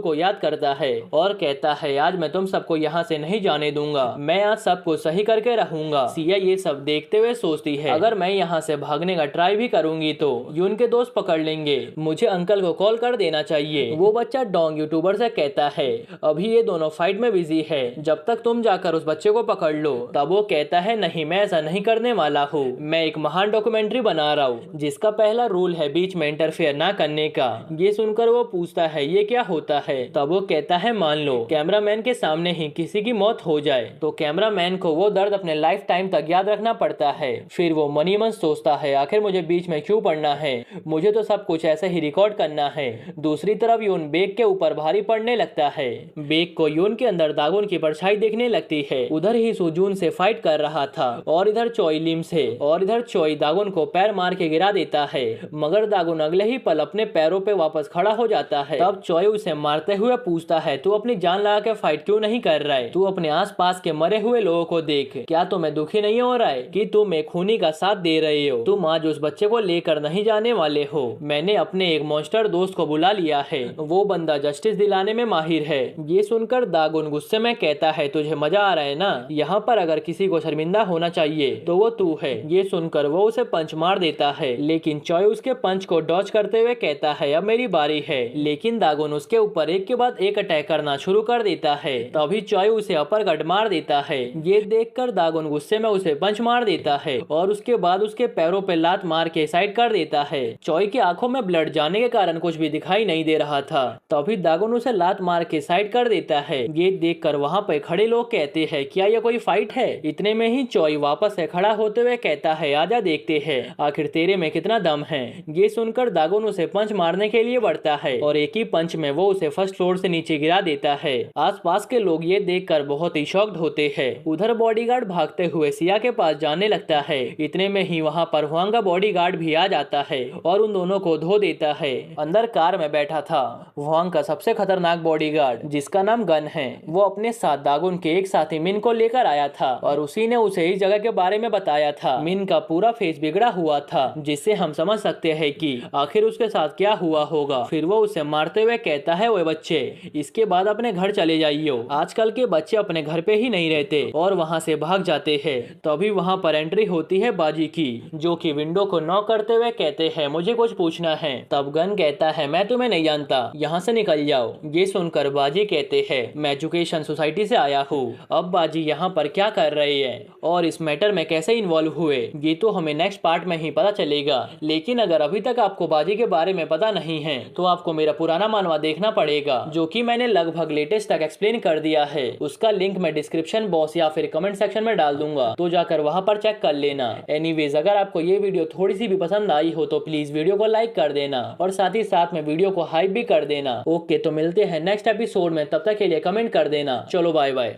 को याद करता है और कहता है आज मैं तुम सबको यहाँ से नहीं जाने दूंगा, मैं आज सब कुछ सही करके रहूंगा। सिया ये सब देखते हुए सोचती है अगर मैं यहाँ से भागने का ट्राई भी करूंगी तो यून के दोस्त पकड़ लेंगे, मुझे अंकल को कॉल कर देना चाहिए। वो बच्चा डोंग यूट्यूबर से कहता है अभी ये दोनों फाइट में बिजी है, जब तक तुम जाकर उस बच्चे को पकड़ लो। तब वो कहता है नहीं मैं ऐसा नहीं करने वाला हूँ, मैं एक महान डॉक्यूमेंट्री बना रहा हूँ जिसका पहला रूल है बीच में इंटरफेयर ना करने का। ये सुनकर वो पूछता है ये क्या होता है? तब वो कहता है मान लो कैमरामैन के सामने ही किसी की मौत हो जाए तो कैमरामैन को वो दर्द अपने लाइफ टाइम तक याद रखना पड़ता है। फिर वो मनी मन सोचता है आखिर मुझे बीच में क्यों पड़ना है, मुझे तो सब कुछ ऐसे ही रिकॉर्ड करना है। दूसरी तरफ यून बेक के ऊपर भारी पड़ने लगता है। बेक को यून के अंदर दागुन की परछाई देखने लगती है। उधर ही सुजून से फाइट कर रहा था और इधर चोई लिम से, और इधर चोई दागुन को पैर मार के गिरा देता है, मगर दागुन अगले ही पल अपने पैरों पे वापस खड़ा हो जाता है। तब चोई उसे मारते हुए पूछता है तू अपनी जान लगा के फाइट क्यों नहीं कर रहा है? तू अपने आसपास के मरे हुए लोगों को देख, क्या तुम्हें दुखी नहीं हो रहा है कि तुम एक खूनी का साथ दे रहे हो? तुम आज उस बच्चे को लेकर नहीं जाने वाले हो। मैंने अपने एक मॉन्स्टर दोस्त को बुला लिया है, वो बंदा जस्टिस दिलाने में माहिर है। ये सुनकर दागुन गुस्से में कहता है तुझे मजा आ रहा है ना, यहाँ पर अगर किसी को शर्मिंदा होना चाहिए तो वो तू है। ये सुनकर वो उसे पंच मार देता है, लेकिन चॉय उसके पंच को डॉज करते हुए कहता है अब मेरी बारी है। लेकिन दागुन उसके ऊपर एक के बाद एक अटैक करना शुरू कर देता है। तभी चॉय उसे अपर कट मार देता है। ये देखकर दागुन गुस्से में उसे पंच मार देता है और उसके बाद उसके पैरों पे लात मार के साइड कर देता है। चॉय की आंखों में ब्लड जाने के कारण कुछ भी दिखाई नहीं दे रहा था। तभी दागुन उसे लात मार के साइड कर देता है। ये देखकर वहाँ पे खड़े लोग कहते हैं क्या ये कोई फाइट है? इतने में ही चॉय वापस से खड़ा होते हुए कहता है आजा देखते हैं आखिर तेरे में कितना दम है। ये सुनकर दागुन उसे पंच मारने के लिए बढ़ता है और एक ही पंच में वो उसे फर्स्ट फ्लोर से नीचे गिरा देता है। आसपास के लोग ये देखकर बहुत ही शॉक्ड होते हैं। उधर बॉडीगार्ड भागते हुए सिया के पास जाने लगता है। इतने में ही वहाँ पर हुआंग का बॉडीगार्ड भी आ जाता है और उन दोनों को धो देता है। अंदर कार में बैठा था हुआंग का सबसे खतरनाक बॉडीगार्ड जिसका नाम गन है। वो अपने साथ दागुन के एक साथी मिन को लेकर आया था और उसी ने उसे इस जगह के बारे में बताया था। मिन का पूरा फेस बिगड़ा हुआ था, जिससे हम समझ सकते हैं कि आखिर उसके साथ क्या हुआ होगा। फिर वो उसे मारते हुए कहता है वो बच्चे इसके बाद अपने घर चले जाइयो। आजकल के बच्चे अपने घर पे ही नहीं रहते और वहाँ से भाग जाते हैं। तभी वहाँ पर एंट्री होती है बाजी की, जो कि विंडो को नॉक करते हुए कहते हैं मुझे कुछ पूछना है। तब गन कहता है मैं तुम्हें नहीं जानता, यहाँ से निकल जाओ। ये सुनकर बाजी कहते हैं मैं एजुकेशन सोसाइटी से आया हूँ। अब बाजी यहाँ पर क्या कर रही है और इस मैटर में कैसे इन्वॉल्व हुए ये तो हमें नेक्स्ट पार्ट में ही पता चलेगा। लेकिन अगर अभी तक आपको बाजी के बारे में पता नहीं है तो आपको मेरा पुराना मानवा देखना पड़ेगा, जो कि मैंने लगभग लेटेस्ट तक एक्सप्लेन कर दिया है। उसका लिंक मैं डिस्क्रिप्शन बॉक्स या फिर कमेंट सेक्शन में डाल दूंगा, तो जाकर वहां पर चेक कर लेना। एनीवेज, अगर आपको ये वीडियो थोड़ी सी भी पसंद आई हो तो प्लीज वीडियो को लाइक कर देना और साथ ही साथ में वीडियो को हाइप भी कर देना। ओके, तो मिलते हैं नेक्स्ट एपिसोड में, तब तक के लिए कमेंट कर देना। चलो बाय बाय।